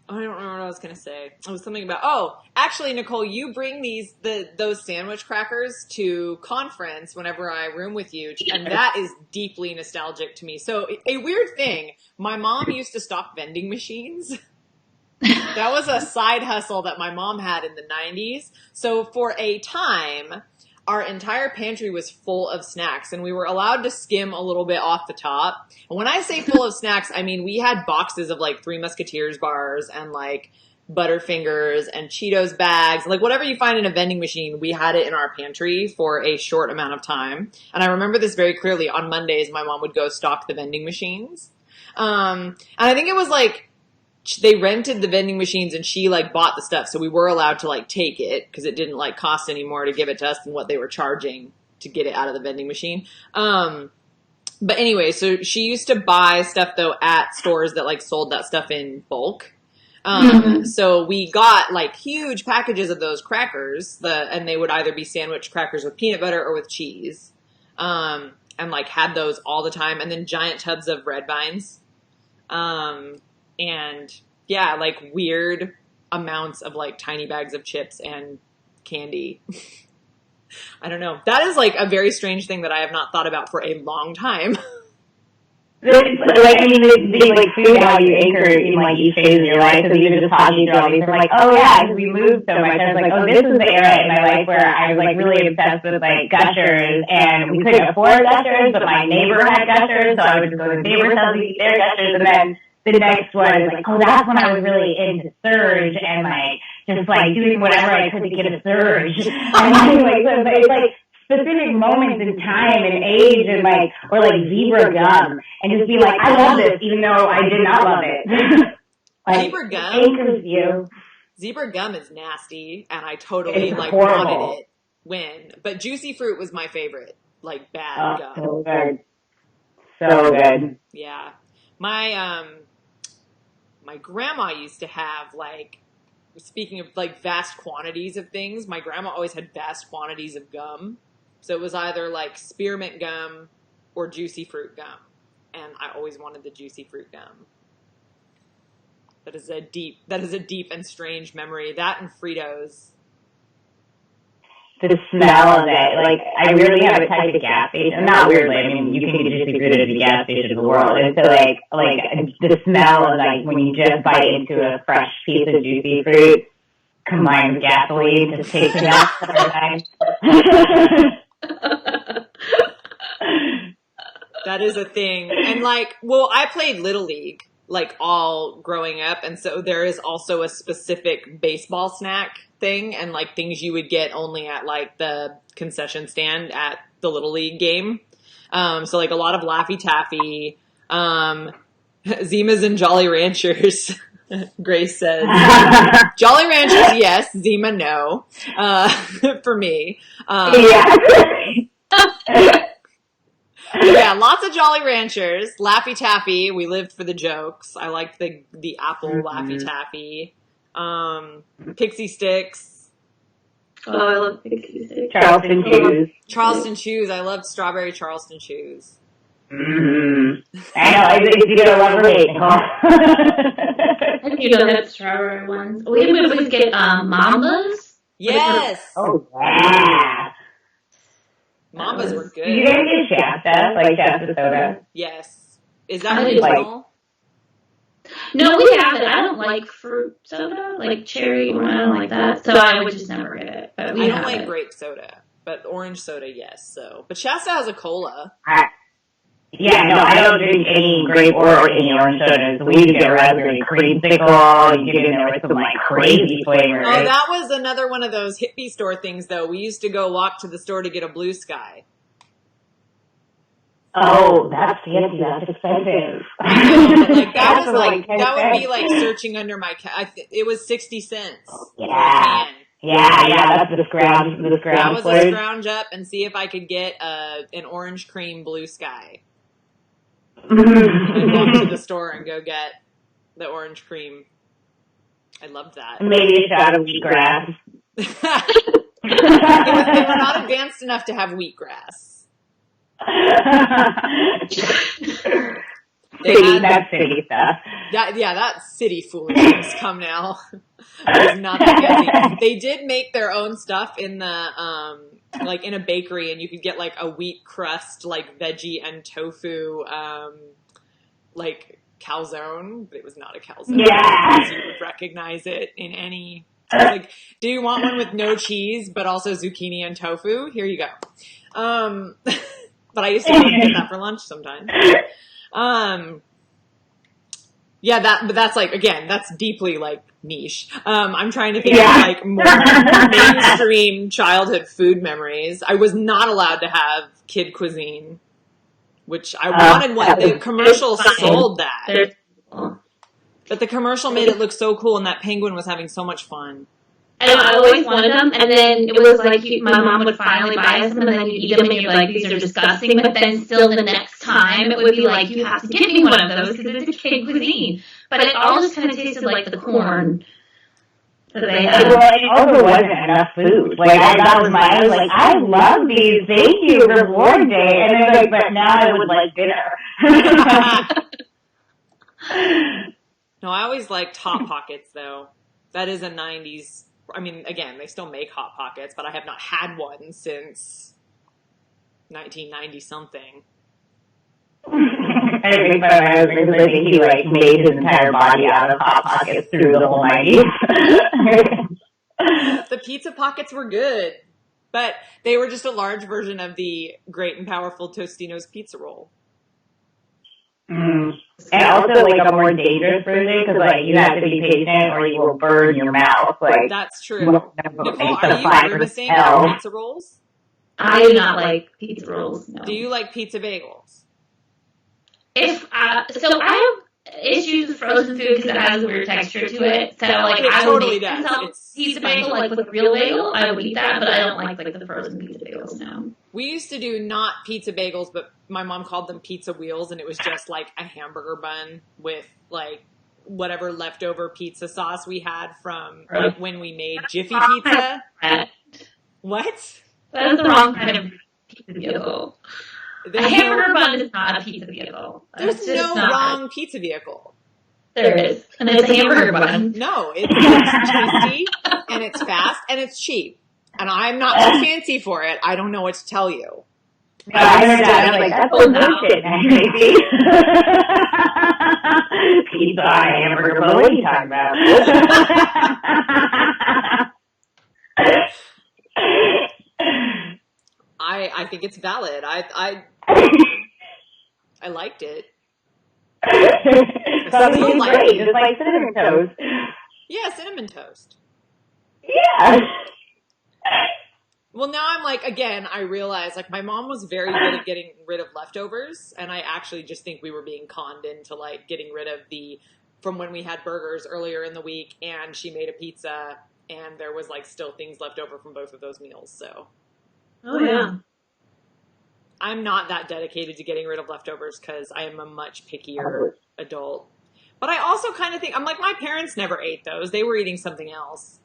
I don't remember what I was going to say. It was something about, actually, Nicole, you bring those sandwich crackers to conference whenever I room with you, and that is deeply nostalgic to me. So, a weird thing, my mom used to stock vending machines. That was a side hustle that my mom had in the 90s. So, for a time, our entire pantry was full of snacks, and we were allowed to skim a little bit off the top. And when I say full of snacks, I mean we had boxes of like Three Musketeers bars and like Butterfingers and Cheetos bags, like whatever you find in a vending machine, we had it in our pantry for a short amount of time. And I remember this very clearly. On Mondays, my mom would go stock the vending machines. And I think it was like they rented the vending machines and she like bought the stuff. So we were allowed to like take it because it didn't like cost any more to give it to us than what they were charging to get it out of the vending machine. But anyway, so she used to buy stuff though at stores that like sold that stuff in bulk. So we got like huge packages of those crackers, and they would either be sandwich crackers with peanut butter or with cheese. And like had those all the time, and then giant tubs of Red Vines. And yeah, like weird amounts of like tiny bags of chips and candy. I don't know. That is like a very strange thing that I have not thought about for a long time. Like, I mean, the like food, how you anchor in like each phase of your life. So you were just talking through all these, I'm like, oh yeah, because we moved so much. I was like, oh, this is the era in my life where I was like really obsessed with like Gushers, and we couldn't afford Gushers, but my neighbor had Gushers, so I would just go to the neighbor's house and eat their Gushers, and then the next one is like, oh, that's when I was really into Surge and like just like doing whatever I could to get a Surge. And like, so it's like specific moments in time and age and like, or like zebra gum, and just be like, I love this, even though I did not love it. Like, Zebra gum? Anchors you. Zebra gum is nasty, and I totally It's like horrible. wanted it when. But Juicy Fruit was my favorite, like bad gum. So good. So good. Yeah. My my grandma used to have like, speaking of like vast quantities of things, my grandma always had vast quantities of gum. So it was either like spearmint gum or Juicy Fruit gum. And I always wanted the Juicy Fruit gum. That is a deep and strange memory. That and Fritos. The smell of it, like, I weirdly have a type of gas station. Not weirdly, I mean, you can get Juicy Fruit at every gas station in the world. And so, like the smell of, like, when you just bite into a fresh piece of Juicy Fruit combined with gasoline just takes me out for the time. That is a thing. And like, well, I played Little League, like all growing up. And so there is also a specific baseball snack thing and like things you would get only at like the concession stand at the Little League game. So like a lot of Laffy Taffy, Zimas and Jolly Ranchers. Grace says, Jolly Ranchers, yes. Zima, no. For me. Yeah. Yeah, lots of Jolly Ranchers. Laffy Taffy, we lived for the jokes. I liked the apple Laffy Taffy. Pixie Sticks. Oh, I love Pixie Sticks. Charleston Chews. Charleston Chews. I loved strawberry Charleston Chews. Mm-hmm. I know, it's either love or hate, huh? You don't have strawberry ones. We would always get Mambas. Yes! Oh, yeah. Mambas were good. You guys get Shasta, like Shasta soda? Yes. Is that I original? No, we have it. I don't like fruit soda, like cherry, or I don't like that. So I would just never get it. But we I don't have like it. grape soda, but orange soda, yes. So, but Shasta has a cola. Yeah, no, I don't drink any grape or any orange sodas. We used to get raspberry creamsicle. You get in there with some like crazy flavors. Oh, that was another one of those hippie store things, though. We used to go walk to the store to get a Blue Sky. Oh, that's fancy. That's expensive. Like that was like that would be like searching under my it was 60 cents. Yeah. Yeah, that's the scrounge. That was a scrounge up and see if I could get an orange cream Blue Sky. And walk to the store and go get the orange cream. I loved that. Maybe a shot of wheatgrass. They were not advanced enough to have wheatgrass. That's city stuff. That's city foolishness. Come now. It was not that fancy. They did make their own stuff in the like in a bakery, and you could get like a wheat crust, like veggie and tofu, like calzone, but it was not a calzone. Yeah. You would recognize it in any. Like, do you want one with no cheese but also zucchini and tofu? Here you go. But I used to get that for lunch sometimes. But that's like, again, that's deeply like niche. I'm trying to think of like more mainstream childhood food memories. I was not allowed to have kid cuisine, which I wanted one. The commercials sold that. But the commercial made it look so cool, and that penguin was having so much fun. I always wanted them, and then it was like my mom would finally buy us them, and then you'd eat them, and you're like, these are disgusting. But then still the next time, it would be like, you have to get me one of those because it's a kid cuisine. But it all just kind of tasted like the corn that they had. Well, it also wasn't enough food. Like, that was I was like, I love these. Thank you, reward day. And then, like, but now I would like dinner. No, I always liked Hot Pockets, though. That is a 90s. I mean, again, they still make Hot Pockets, but I have not had one since 1990-something. I think my husband, because I think he, like, made his entire body out of Hot Pockets through the whole 90s. The Pizza Pockets were good, but they were just a large version of the Great and Powerful Tostino's pizza roll. Mm. And also, like, a more dangerous version, because, like, you have to be patient or you will burn your mouth. Like, that's true. Nicole, are you grimacing at pizza rolls? I do not like pizza rolls, no. Do you like pizza bagels? So I have issues with frozen food because it has a weird texture to it. So, like, it I totally would does. It's pizza bagel, like, with a real bagel, I would eat that, but I don't like the frozen pizza bagels, no. We used to do not pizza bagels, but my mom called them pizza wheels, and it was just like a hamburger bun with like whatever leftover pizza sauce we had from like when we made Jiffy Pizza. What? That's the wrong kind of pizza vehicle. A hamburger bun is not a pizza vehicle. There's no wrong pizza vehicle. There is. And it's a hamburger bun. No, it's tasty, and it's fast, and it's cheap. And I'm not too fancy for it. I don't know what to tell you. No, I heard that. I was like, that's bullshit, maybe. Pizza, hamburger, but what are you talking about? I think it's valid. I liked it. Something great, just like cinnamon toast. Yeah, cinnamon toast. Yeah. Well, now I'm like, again, I realize, like, my mom was very good at getting rid of leftovers, and I actually just think we were being conned into, like, getting rid of from when we had burgers earlier in the week, and she made a pizza, and there was, like, still things left over from both of those meals, so. Oh, yeah. I'm not that dedicated to getting rid of leftovers, because I am a much pickier adult. But I also kind of think, I'm like, my parents never ate those. They were eating something else.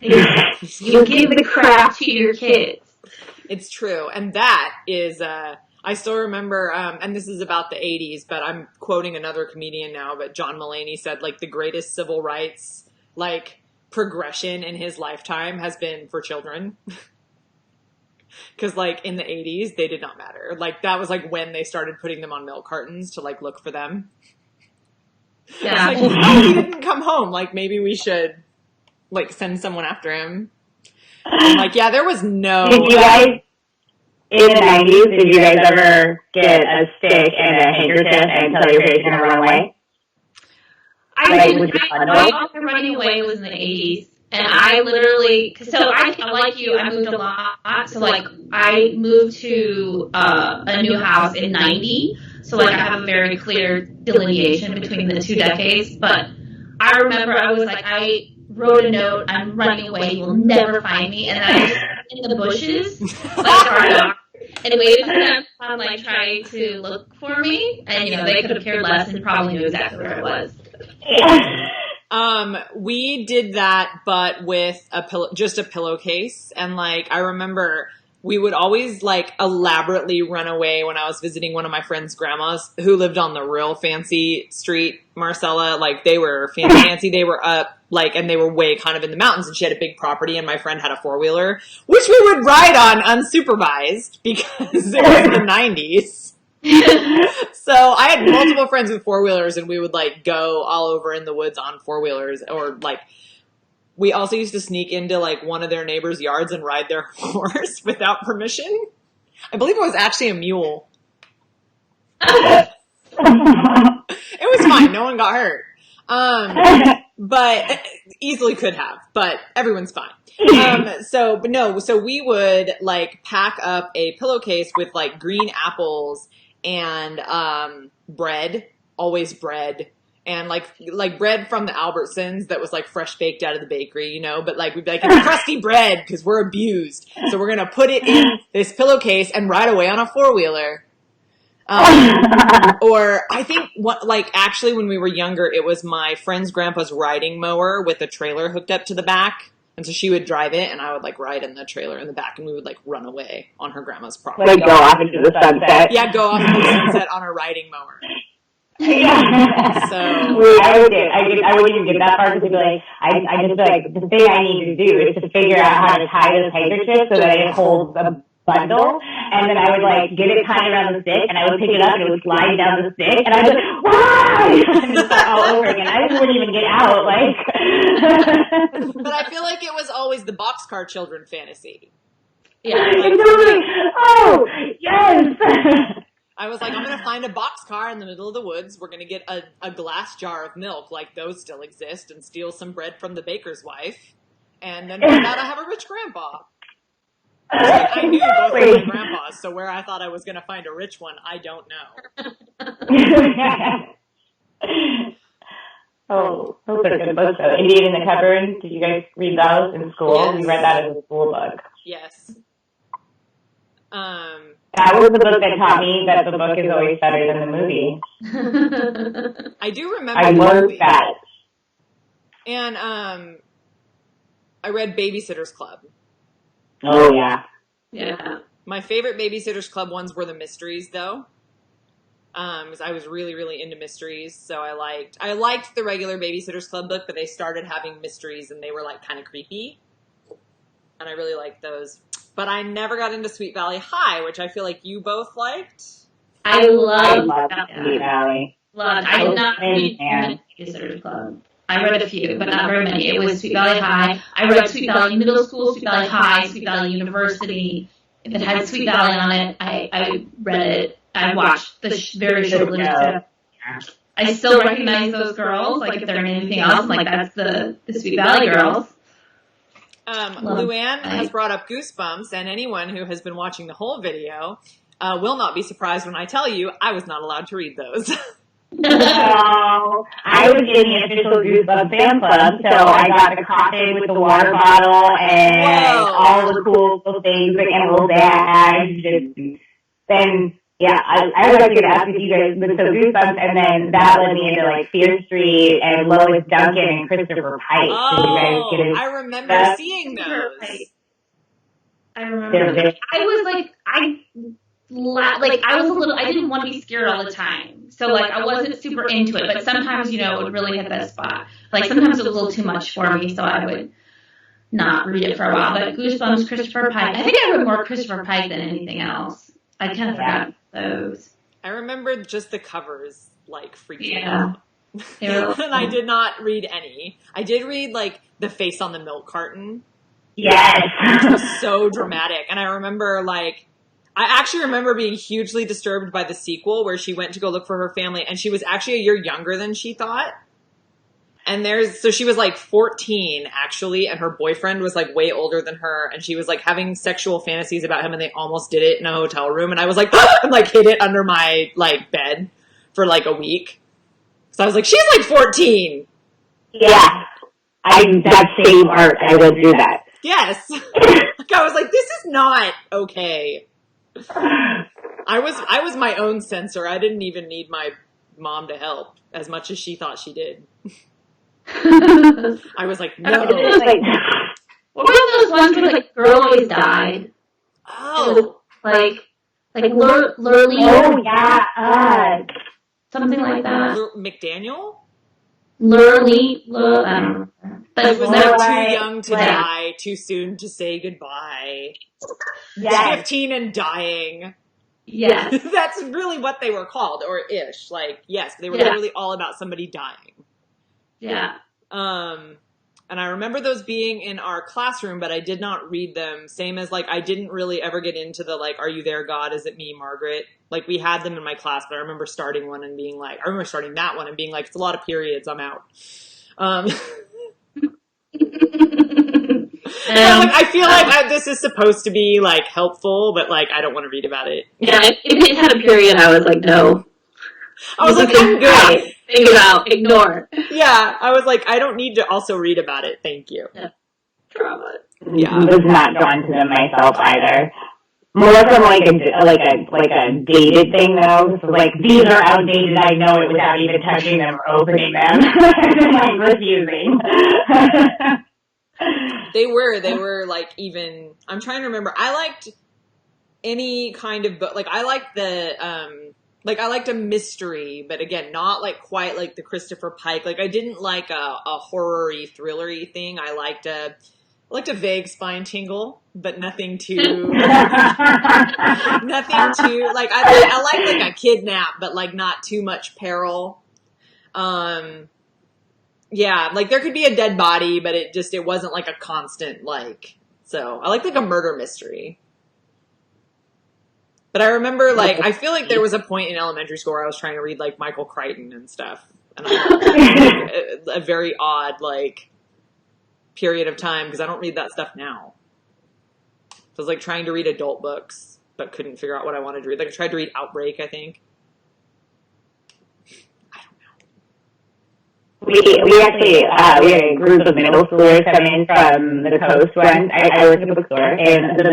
You give the crap to your kids. It's true. And that is, I still remember, and this is about the 80s, but I'm quoting another comedian now, but John Mulaney said, like, the greatest civil rights, like, progression in his lifetime has been for children. Because, like, in the 80s, they did not matter. Like, that was, like, when they started putting them on milk cartons to, like, look for them. Yeah. Like, oh, he didn't come home. Like, maybe we should, like, send someone after him. And, like, yeah, there was no... Did you guys, in the 90s, did you guys ever get a stick and a handkerchief and tell your parents you're going to run away? I didn't. My also running away was in the 80s. And I literally, like you, I moved a lot. So, like, I moved to a new house in 90. So, like, I have a very clear delineation between the 2 decades. But I remember I wrote a note, I'm running away, you will never find me. And I was in the bushes, like, and waited for them to come, like, trying to look for me. And, you know, they could have cared less and probably knew exactly where it was. We did that, but with just a pillowcase. And, like, I remember we would always, like, elaborately run away when I was visiting one of my friend's grandmas who lived on the real fancy street, Marcella. Like, they were fancy. They were up, like, and they were way kind of in the mountains, and she had a big property, and my friend had a 4-wheeler, which we would ride on unsupervised because it was the 90s. So I had multiple friends with 4-wheelers, and we would, like, go all over in the woods on 4-wheelers, or, like, we also used to sneak into, like, one of their neighbors' yards and ride their horse without permission. I believe it was actually a mule. It was fine. No one got hurt. But easily could have, but everyone's fine. So we would, like, pack up a pillowcase with, like, green apples and bread, always bread, and like bread from the Albertsons that was like fresh baked out of the bakery, you know, but like we'd be like, it's crusty bread because we're abused. So we're going to put it in this pillowcase and ride away on a 4-wheeler. Or I think actually when we were younger, it was my friend's grandpa's riding mower with a trailer hooked up to the back. And so she would drive it and I would like ride in the trailer in the back and we would like run away on her grandma's property. Like go off into the sunset. Yeah, go off into the sunset on a riding mower. Yeah. So I wouldn't even get that far because I'd be like, I just like, the thing I need to do is to figure out how to tie this handkerchief so that it holds a bundle, and then I would like get it tied around the stick, and I would pick it up, and it would slide down the stick, and I was like, why? And just start all over again. I just wouldn't even get out, like. But I feel like it was always the boxcar children fantasy. Yeah. Exactly. Oh, yes. I was like, I'm going to find a boxcar in the middle of the woods. We're going to get a glass jar of milk, like those still exist, and steal some bread from the baker's wife, and then find out I have a rich grandpa. I knew both of my grandpas, so where I thought I was going to find a rich one, I don't know. Oh, those are good books, though. Indian in the Cupboard. Did you guys read those in school? Yes. We read that as a school book. Yes. That was the book that taught me that the book is always better than the movie. I do remember I the learned movie. that. And I read Babysitter's Club. Oh, yeah. Yeah. My favorite Babysitter's Club ones were the mysteries, though. Because I was really, really into mysteries, so I liked the regular Babysitter's Club book, but they started having mysteries, and they were, like, kind of creepy. And I really liked those. But I never got into Sweet Valley High, which I feel like you both liked. I love Sweet Valley. I did not read Babysitter's Club. I read a few, but not very many. It was Sweet Valley High. I read Sweet Valley Middle School, Sweet Valley High, Sweet Valley University. If it had Sweet Valley on it, I read it. I watched the very short lived show. I still recognize those girls. Like if they're in anything else, I'm like that's the Sweet Valley girls. Luann has brought up Goosebumps, and anyone who has been watching the whole video will not be surprised when I tell you I was not allowed to read those. No, I was in the official Goosebumps fan club, so I got the coffin with the water bottle and all the cool little things, like little bags, then, yeah, I would like to ask if you guys looked at Goosebumps, and then that led me into, like, Fear Street and Lois Duncan and Christopher Pike. Did you guys get it? I remember seeing those. I remember. I was like, I was a little, I didn't want to be scared all the time. So, like, I wasn't super into it. But sometimes, you know, it would really hit that spot. Like, sometimes it was a little too much for me, so I would not read it for a while. But Goosebumps, Christopher Pike. I think I read more Christopher Pike than anything else. I kind of forgot those. I remember just the covers, like, freaking me Yeah. out. And I did not read any. I did read, like, The Face on the Milk Carton. Yes. Which was so dramatic. And I remember, like, I actually remember being hugely disturbed by the sequel where she went to go look for her family, and she was actually a year younger than she thought. And so she was like 14 actually, and her boyfriend was like way older than her, and she was like having sexual fantasies about him, and they almost did it in a hotel room, and I was like, and like hid it under my like bed for like a week. So I was like, she's like 14. Yeah. That same arc, I went through that. Yes. Like I was like, this is not okay. I was my own censor. I didn't even need my mom to help as much as she thought she did. I was like, no. What were those ones where like girl always died? Oh, like Lurley. Oh yeah, something like that. McDaniel? Lurley. I don't know. But It was Lurley, like too young to right. die, too soon to say goodbye. yes. 15 and dying. yes. That's really what they were called, or ish. Like, yes, they were Yeah. literally all about somebody dying. Yeah. And I remember those being in our classroom, but I did not read them. Same as, like, I didn't really ever get into the, like, Are You There, God? Is It Me, Margaret? Like, we had them in my class, but I remember starting one and being like, I remember starting that one and being like, it's a lot of periods, I'm out. I feel like this is supposed to be, like, helpful, but, like, I don't want to read about it. Yeah, if it had a period, I was like, no. I was like, I'm good. think about, ignore. Yeah, I was like, I don't need to also read about it. Thank you. Drama. Yeah. Was not drawn to them myself either. More from like a dated thing though. So like these are outdated. I know it without even touching them or opening them. I'm like refusing. They were like even. I'm trying to remember. I liked any kind of book. Like I liked I liked a mystery, but again, not like quite like the Christopher Pike. Like I didn't like a horror-y, thriller-y thing. I liked a vague spine tingle, but nothing too, nothing too, like, I like a kidnap, but like not too much peril. Yeah, like there could be a dead body, but it wasn't like a constant, like, so I like a murder mystery. But I remember, like, I feel like there was a point in elementary school where I was trying to read like Michael Crichton and stuff. And a very odd, like, period of time because I don't read that stuff now. So I was like trying to read adult books, but couldn't figure out what I wanted to read. Like I tried to read Outbreak, I think. I don't know. We actually we had a group of middle schoolers come in from the coast once. I worked at a bookstore, and they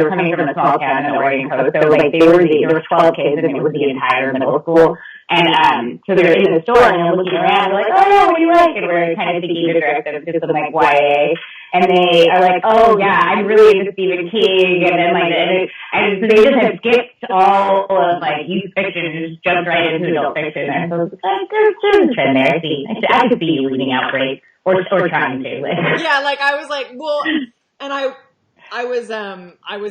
were coming from a small town in the Oregon coast. So like there were 12 kids, and it was the entire middle school. And so they're in the store, and they're looking around, they're like, oh yeah, what do you like? And we're kind of thinking the direction of just some like YA. And they are like, oh yeah, I'm really into Stephen King. And then like, and so they just had skipped all of like youth fiction and just jumped right into adult fiction. And so there's a trend there. I could see you reading Outbreak or trying to. Yeah, like I was like, well, and I was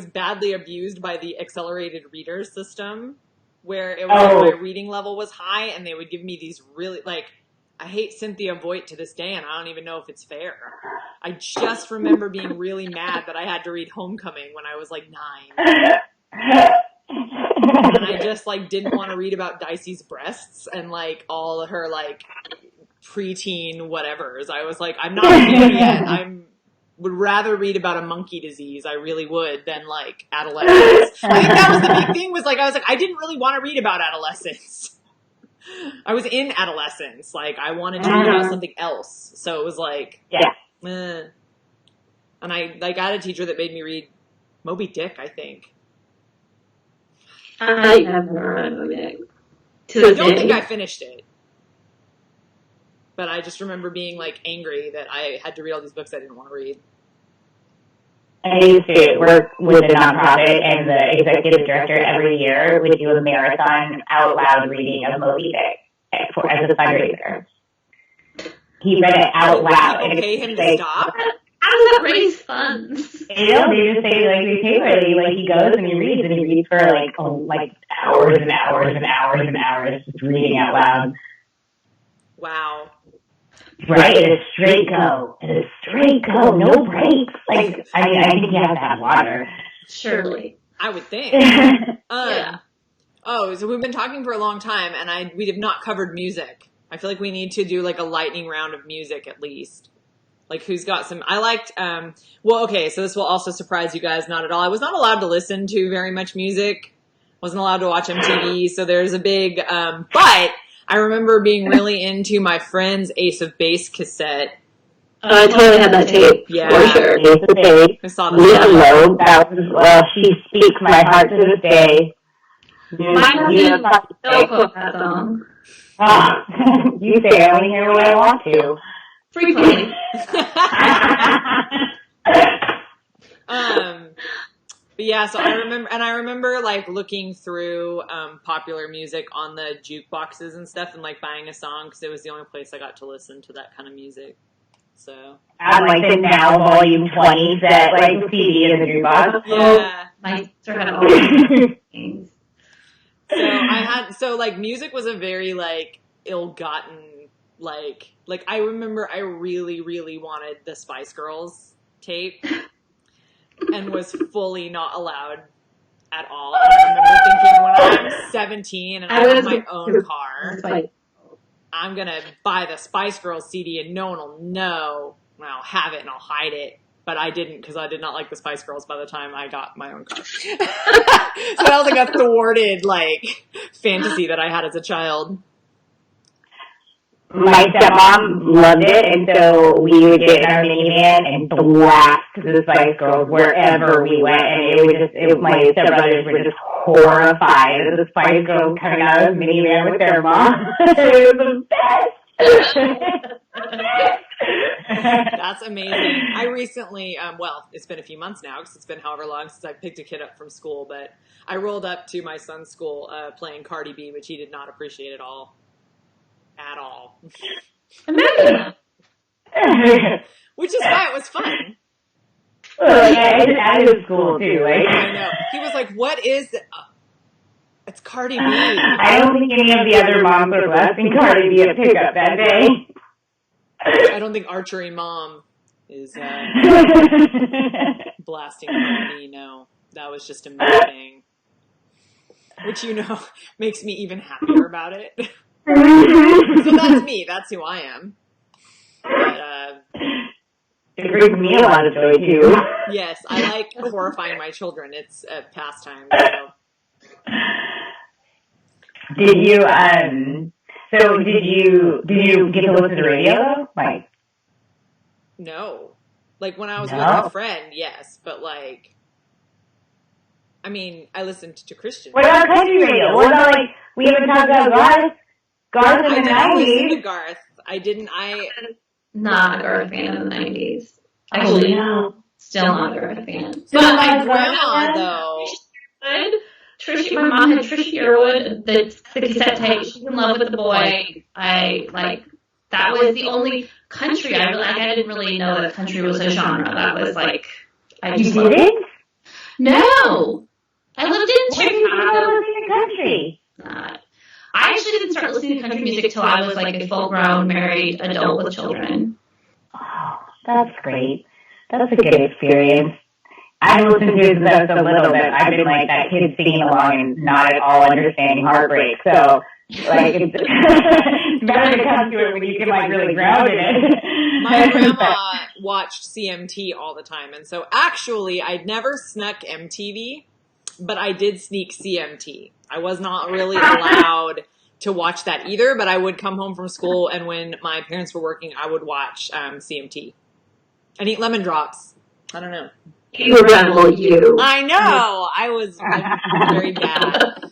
badly abused by the accelerated reader system where it was my reading level was high, and they would give me these really, like, I hate Cynthia Voigt to this day, and I don't even know if it's fair. I just remember being really mad that I had to read Homecoming when I was like 9. And I just like didn't want to read about Dicey's breasts and like all her like preteen whatevers. I was like, I'm not here yet. Would rather read about a monkey disease, I really would, than like adolescence. I think that was the big thing was like, I was like, I didn't really want to read about adolescence. I was in adolescence. Like, I wanted to read about something else. So it was like, And I like had a teacher that made me read Moby Dick, I think. I never read Moby Dick. I don't think I finished it. But I just remember being like angry that I had to read all these books I didn't want to read. I used to work with a nonprofit, and the executive director every year would do a marathon out loud reading of Moby Dick as a fundraiser. He read it out loud. People pay him to stop? How does that raise funds? They just say like they pay really like he goes and he reads for like hours and hours and hours and hours just reading out loud. Wow. Right, it is straight go. No breaks. Like I think you have to have water. Surely. I would think. Yeah. Oh, so we've been talking for a long time, and we have not covered music. I feel like we need to do like a lightning round of music at least. Like who's got some, I liked, well, okay, so this will also surprise you guys, not at all. I was not allowed to listen to very much music. Wasn't allowed to watch MTV, so there's a big, but I remember being really into my friend's Ace of Base cassette. I totally had that tape. Yeah. For sure. Ace of Base. I saw Leah that. Loeb, that was, she speaks my heart to this day. My husband still quote that song. You say I only hear what I want to. Frequently. But yeah, so I remember like looking through popular music on the jukeboxes and stuff, and like buying a song because it was the only place I got to listen to that kind of music. So on like the Now Volume 20 set, like CD in the jukebox. yeah, My sister had all these things. So like music was a very like ill-gotten like I remember I really, really wanted the Spice Girls tape and was fully not allowed at all. And I remember thinking when I'm 17 and I have my own car, I'm gonna buy the Spice Girls CD and no one will know, and I'll have it and I'll hide it. But I didn't, because I did not like the Spice Girls by the time I got my own car. So that was like a thwarted like fantasy that I had as a child. my stepmom loved it, and so we would get in our minivan and blast the Spice Girls wherever we went, and my stepbrothers were just horrified of the Spice Girls coming out of the minivan with their mom. It was the best. That's amazing. I recently, well, it's been a few months now because it's been however long since I picked a kid up from school, but I rolled up to my son's school playing Cardi B, which he did not appreciate at all. At all. Which is why it was fun. Well, yeah, it's at his school too. Like, I know. He was like, "What is it?" It's Cardi B. I don't think any of the other moms were blasting Cardi B at pickup that day. I don't think Archery Mom is blasting Cardi B. No, that was just a me thing, which makes me even happier about it. So that's me. That's who I am. But, it brings me a lot of joy too. Yes, I like horrifying my children. It's a pastime. So. Did you get to listen to radio? Like, no. Like when I was with a friend, yes, but like, I mean, I listened to Christian. What about country radio? What about we haven't talked about Garth? Garth in the 90s. I didn't listen to Garth. Not a Garth fan in the 90s. Actually, still not a Garth fan. So my grandma, though. My mom had Trisha Yearwood, the 60 cassette tape. She's in love with the boy. That was the only country I didn't really know that country was a genre. That was You didn't? No. I lived in Chicago. Listening to country? I actually didn't start listening to country music till I was a full-grown, married adult with children. Oh, that's great. That's a good experience. I've listened to it since I was so little that I've been like that kid singing along and not at all understanding heartbreak. So, it's better to come to it when you can really ground in it. My grandma watched CMT all the time, and so actually I'd never snuck MTV, but I did sneak CMT. I was not really allowed to watch that either, but I would come home from school, and when my parents were working, I would watch CMT and eat lemon drops. I don't know. You rebel, you. I know. I was very bad.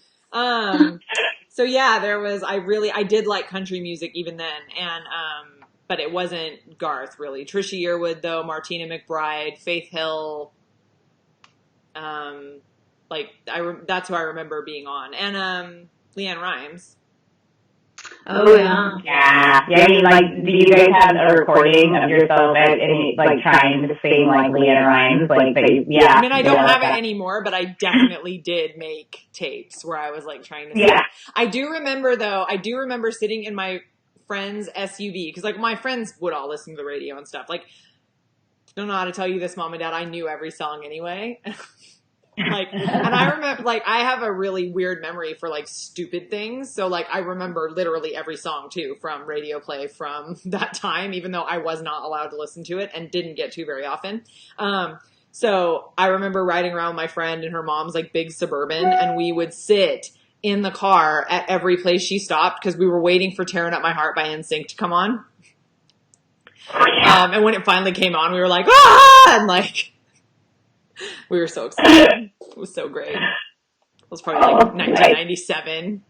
So yeah, I did like country music even then, and but it wasn't Garth really. Trisha Yearwood though, Martina McBride, Faith Hill. That's who I remember being on, and Leanne Rimes. Oh yeah. Yeah. I mean, do you guys have a recording of yourself trying to sing Leanne Rimes? Yeah. I mean, I don't have it anymore, but I definitely did make tapes where I was trying to sing. Yeah. I do remember sitting in my friend's SUV because my friends would all listen to the radio and stuff. I don't know how to tell you this, Mom and Dad. I knew every song anyway. And I remember, I have a really weird memory for, stupid things. So, I remember literally every song, too, from radio play from that time, even though I was not allowed to listen to it and didn't get to very often. So I remember riding around with my friend in her mom's, big Suburban, and we would sit in the car at every place she stopped because we were waiting for Tearing Up My Heart by NSYNC to come on. And when it finally came on, we were like, ah! And, we were so excited. It was so great. It was probably 1997.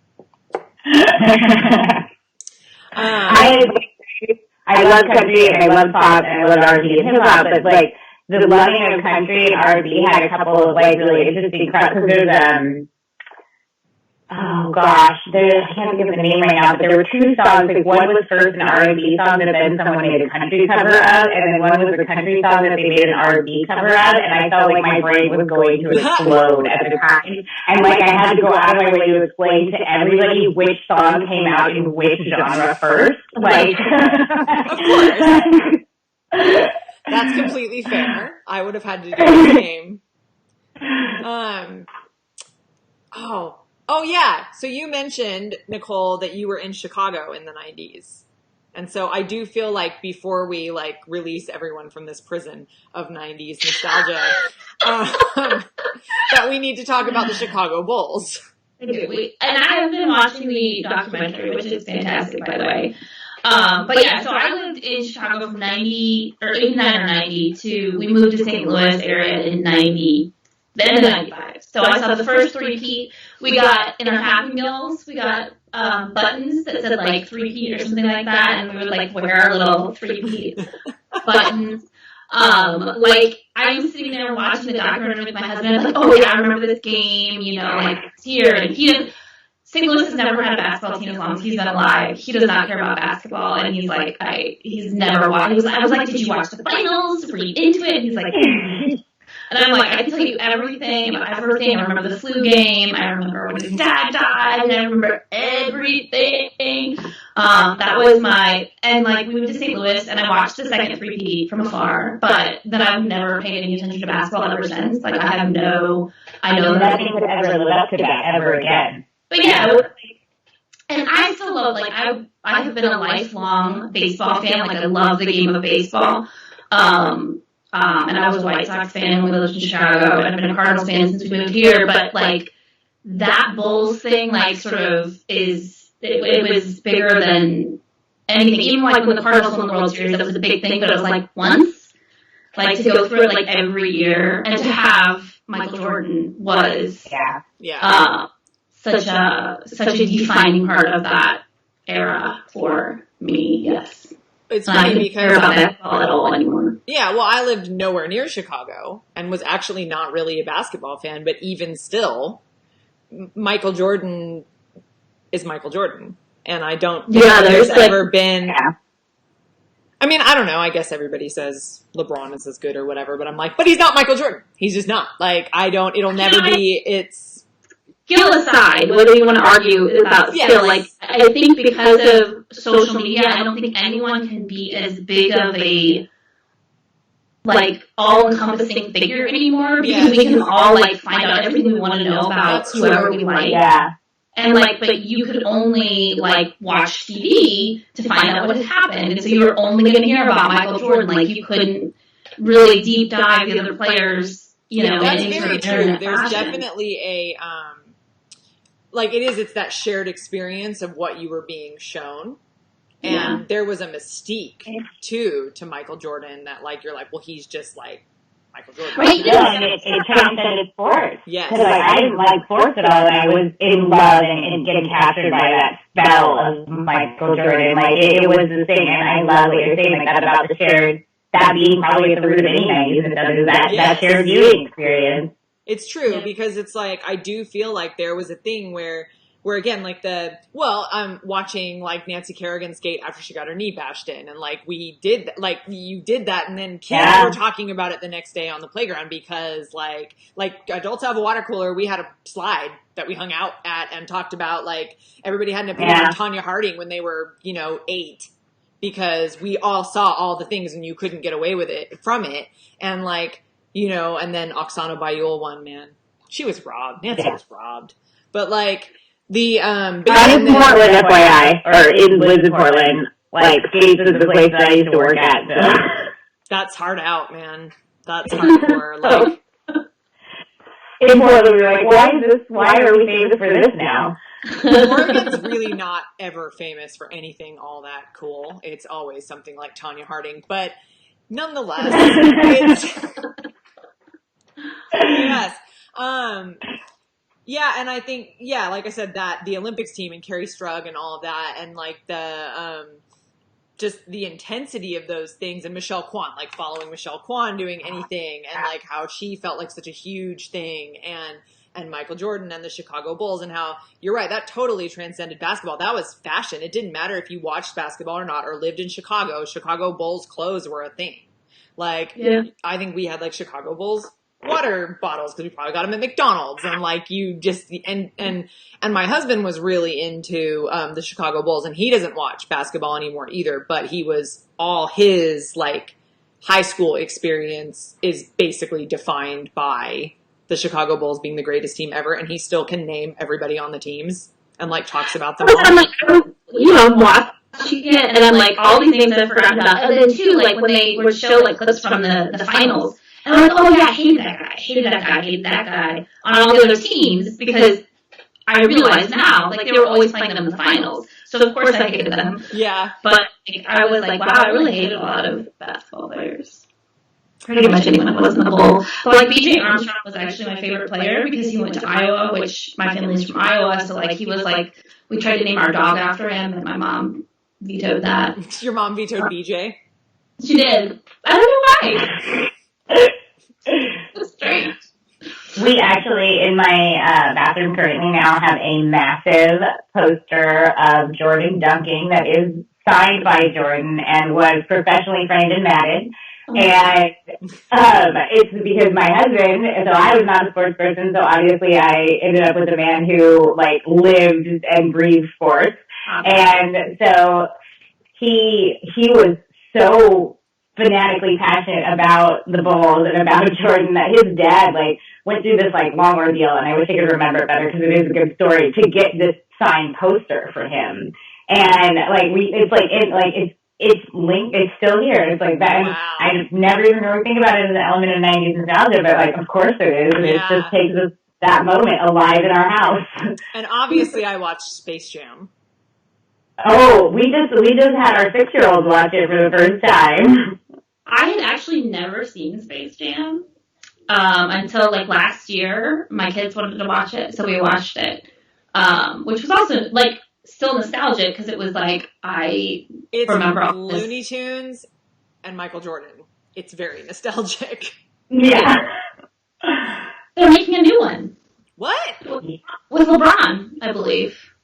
I love country and I love pop and I love R&B and hip hop, but the loving of country and R&B had a couple of really interesting because there's oh gosh, I can't think of the name right now, but there were two songs. One was first an R&B song that then someone made a country cover of, and then one was a country song that they made an R&B cover of, and I felt like my brain was going to explode at the time. And I had to go out of my way to explain to everybody which song came out in which genre first. Of course. That's completely fair. I would have had to do the same. Oh, yeah. So you mentioned, Nicole, that you were in Chicago in the 90s. And so I do feel before we release everyone from this prison of 90s nostalgia, that we need to talk about the Chicago Bulls. And I have been watching the documentary, which is fantastic, by the way. But yeah, so I lived in Chicago from 89 or 90 we moved to St. Louis area in 90, the end of 95. So I saw the first three-peat. We got, in our Happy Meals, we got buttons that said like three-peat or something like that, and we would like wear our little three-peat buttons. Like, I'm sitting there watching the documentary with my husband, and I'm like, oh yeah, I remember this game, you know, like, it's here, and St. Louis has never had a basketball team as long as he's been alive. He does not care about basketball, and he's like, he's never watched. I was like, did you watch the finals? Were you into it? And he's like, and I'm like, I can tell you everything about everything. I remember the flu game. I remember when his dad died. And I remember everything. That was and like, we went to St. Louis, and I watched the second three-peat from afar, but then I've never paid any attention to basketball ever since. Like, I know nothing would ever live up to that ever again. But yeah, and I still love, like, I have been a lifelong baseball fan. Like, I love the game of baseball. And I was a White Sox fan when we lived in Chicago, and I've been a Cardinals fan since we moved here. But, like, that Bulls thing, like, sort of it was bigger than anything. Even, like, when the Cardinals won the World Series, that was a big thing, but it was, like, once. Like, to go through it, like, every year, and to have Michael Jordan was... Yeah. Such a defining part of that era for me, yes. It's I funny don't because care about basketball at all anymore. yeah, well, I lived nowhere near Chicago and was actually not really a basketball fan, but even still, Michael Jordan is Michael Jordan, and I don't think there's ever been. Yeah. I mean, I don't know. I guess everybody says LeBron is as good or whatever, but I'm like, but he's not Michael Jordan. He's just not. Like, it'll never be. Skill aside, whether you want to argue about skill, like, I think because of social media, I don't think anyone can be as big of a, like, all-encompassing figure anymore, because we can all, like, find out everything we want to know about whoever we like. Yeah. And, like, but you could only, like, watch TV to find out what had happened, and so you were only going to hear about Michael Jordan. Like, you couldn't really deep dive the other players, you know. That's very true. There's definitely it's that shared experience of what you were being shown. And there was a mystique, too, to Michael Jordan that, like, you're like, well, he's just like Michael Jordan. Right, yeah, and it transcended sports. Yes. Because, like, I didn't like sports at all, and I was in love and getting captured by that spell of Michael Jordan. Like, it was the thing, and I love what you're saying, like, that about the shared, that being probably at the root of any 90s, and that shared viewing experience. It's true, because it's like, I do feel like there was a thing where again, like I'm watching, like, Nancy Kerrigan skate after she got her knee bashed in, and, like, you did that, and then kids were talking about it the next day on the playground, because, like adults have a water cooler, we had a slide that we hung out at and talked about, like, everybody had an opinion on Tonya Harding when they were, 8, because we all saw all the things and you couldn't get away with it from it, and, like, and then Oksana Bayul won, man. She was robbed. Nancy was robbed. But, like, I'm in Portland, FYI, or lives in Portland. Like, Skates is the place that I used to work at, so. That's hard out, man. That's hardcore. Like, in Portland, we were like, why are we famous for this now? Oregon's really not ever famous for anything all that cool. It's always something like Tonya Harding. But nonetheless, yes. Yeah, and I think, like I said, that the Olympics team and Carrie Strug and all of that, and, like, the just the intensity of those things, and Michelle Kwan, like, following Michelle Kwan doing anything, and, like, how she felt like such a huge thing, and Michael Jordan and the Chicago Bulls, and how, you're right, that totally transcended basketball. That was fashion. It didn't matter if you watched basketball or not, or lived in Chicago. Chicago Bulls clothes were a thing. Like, I think we had, like, Chicago Bulls water bottles, because we probably got them at McDonald's, and, like, you just, and my husband was really into the Chicago Bulls, and he doesn't watch basketball anymore either, but he was, all his, like, high school experience is basically defined by the Chicago Bulls being the greatest team ever, and he still can name everybody on the teams and, like, talks about them all. I'm like, watching it, and I'm like, all these names I've forgotten about. And then, too, like, when they would show, like, clips from the finals, and I'm like, oh, yeah, I hated that guy on all the other teams, because I realize now, like, they were always playing them in the finals. So of course I hated them. Yeah. But I was like, wow, I really hated a lot of basketball players. Pretty much anyone who wasn't a Bull. But like BJ Armstrong was actually my favorite player because he went to Iowa, which my family's from Iowa. So like he was like, we tried to name our dog after him, and my mom vetoed that. Your mom vetoed BJ? She did. I don't know why. It's strange. We actually, in my bathroom currently now, have a massive poster of Jordan dunking that is signed by Jordan and was professionally framed and matted. And it's because my husband, so I was not a sports person, so obviously I ended up with a man who, like, lived and breathed sports. And so he was so fanatically passionate about the Bulls and about Jordan that his dad, like, went through this, like, long ordeal, and I wish I could remember it better because it is a good story, to get this signed poster for him. And, like, it's linked, it's still here. It's like that. Wow. I never even really think about it as an element of 90s nostalgia, but, like, of course it is. Yeah. It just takes us that moment alive in our house. And obviously I watched Space Jam. Oh, we just had our 6-year-old watch it for the first time. I had actually never seen Space Jam until like last year. My kids wanted to watch it, so we watched it, which was also like still nostalgic because it was like It's remember all this. Looney Tunes and Michael Jordan. It's very nostalgic. Yeah. They're making a new one. What? With LeBron, I believe.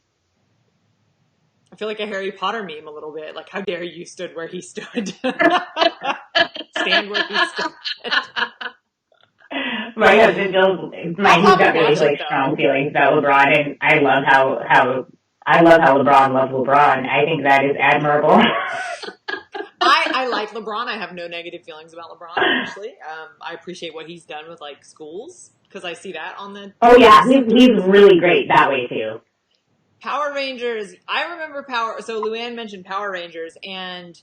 I feel like a Harry Potter meme a little bit. Like, how dare you stood where he stood. Stand where he stood. My husband he's got really like strong feelings about LeBron, and I love how LeBron loves LeBron. I think that is admirable. I like LeBron. I have no negative feelings about LeBron, actually. I appreciate what he's done with, like, schools, because I see that on the... Oh, yeah, he's really great that way, too. Power Rangers. I remember so Luann mentioned Power Rangers, and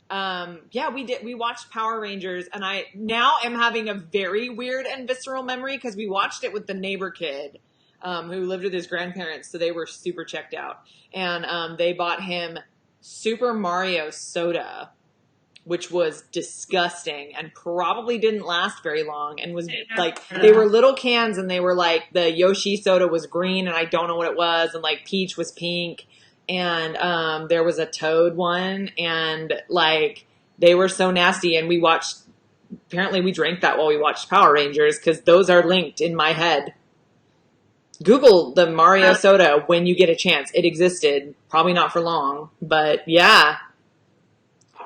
yeah, we watched Power Rangers, and I now am having a very weird and visceral memory because we watched it with the neighbor kid who lived with his grandparents, so they were super checked out, and they bought him Super Mario soda, which was disgusting and probably didn't last very long, and was like, they were little cans, and they were like, the Yoshi soda was green and I don't know what it was, and like Peach was pink, and there was a Toad one, and like they were so nasty, and we drank that while we watched Power Rangers because those are linked in my head. Google the Mario soda when you get a chance. It existed, probably not for long, but yeah.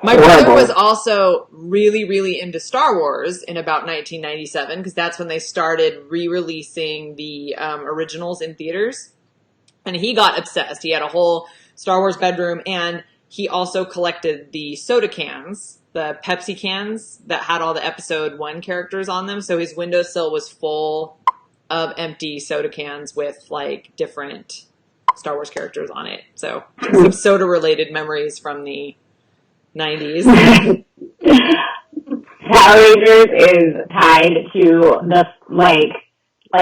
My brother was also really, really into Star Wars in about 1997 because that's when they started re-releasing the originals in theaters. And he got obsessed. He had a whole Star Wars bedroom, and he also collected the soda cans, the Pepsi cans that had all the Episode 1 characters on them. So his windowsill was full of empty soda cans with, like, different Star Wars characters on it. So some soda-related memories from the 90s. Power Rangers is tied to the, like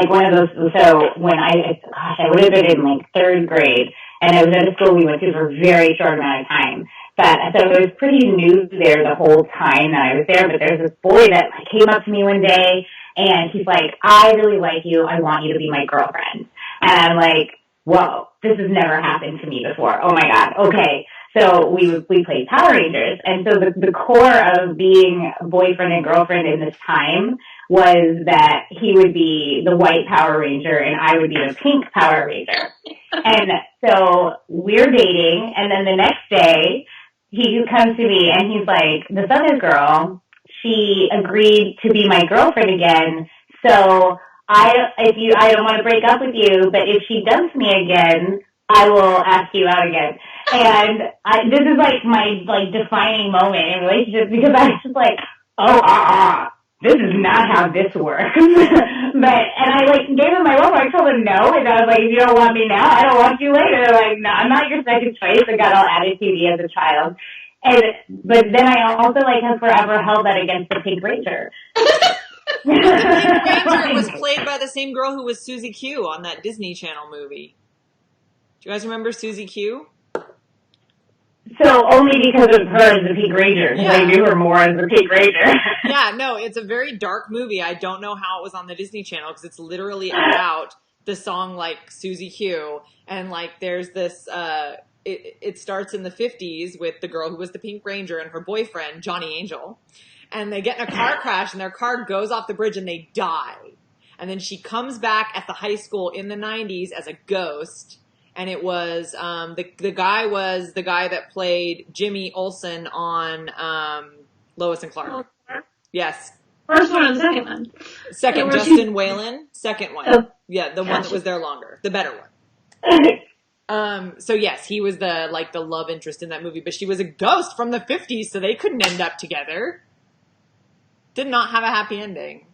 one of those, so when I would have been in, like, 3rd grade, and I was at a school we went to for a very short amount of time. But, so it was pretty new there the whole time that I was there, but there's this boy that came up to me one day, and he's like, I really like you, I want you to be my girlfriend. And I'm like, whoa, this has never happened to me before. Oh my God, okay. So we played Power Rangers, and so the core of being boyfriend and girlfriend in this time was that he would be the white Power Ranger and I would be the pink Power Ranger. And so we're dating, and then the next day he comes to me and he's like, this other girl, she agreed to be my girlfriend again, so I don't want to break up with you, but if she dumps me again, I will ask you out again. And this is like my defining moment in relationships because I was just like, this is not how this works. And I gave him my number. I told him no, and I was like, if you don't want me now, I don't want you later. They're like, no, I'm not your second choice. I got all attitude-y as a child. But then I also have forever held that against the Pink Ranger. The Pink Ranger was played by the same girl who was Susie Q on that Disney Channel movie. Do you guys remember Susie Q? So only because of her as the Pink Ranger, because I knew her more as the Pink Ranger. Yeah, no, it's a very dark movie. I don't know how it was on the Disney Channel because it's literally about the song like Susie Q, and like there's this. It starts in the 50s with the girl who was the Pink Ranger and her boyfriend Johnny Angel, and they get in a car crash and their car goes off the bridge and they die, and then she comes back at the high school in the 90s as a ghost. And it was, the guy was the guy that played Jimmy Olsen on, Lois and Clark. Yes. First one or the second one? Second, Justin Whalen. Second one. Oh, Yeah, the one that was there longer. The better one. So yes, he was the love interest in that movie, but she was a ghost from the 50s, so they couldn't end up together. Did not have a happy ending.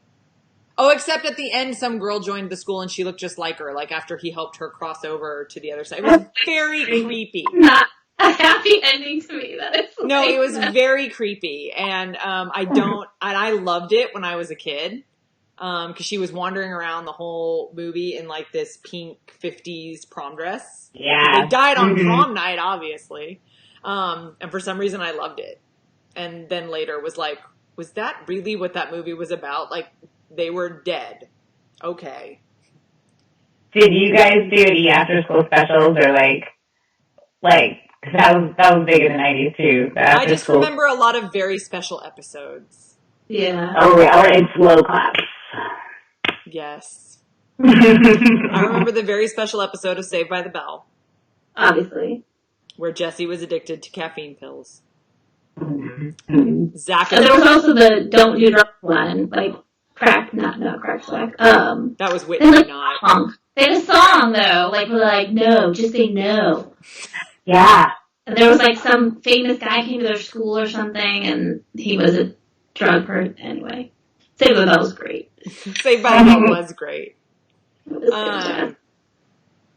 Oh, except at the end, some girl joined the school and she looked just like her, like after he helped her cross over to the other side. It was very creepy. Not a happy ending to me. That is No, it was very creepy. And I loved it when I was a kid. Cause she was wandering around the whole movie in like this pink 50s prom dress. Yeah. They died on prom night, obviously. And for some reason I loved it. And then later was like, was that really what that movie was about? Like, they were dead. Okay. Did you guys do any after school specials or like that was big in the 90s too? I just remember a lot of very special episodes. Yeah. Or in slow claps. Yes. I remember the very special episode of Saved by the Bell. Obviously. Where Jesse was addicted to caffeine pills. Mm-hmm. Zach. And there was also the Don't Do Drugs one, like crack, not crack slack. That was Whitney, not. They had a song though, like no, just say no. Yeah. And there was like some famous guy came to their school or something, and he was a drug person anyway. Saved by the Bell was great. Saved by the Bell was great. It was fantastic.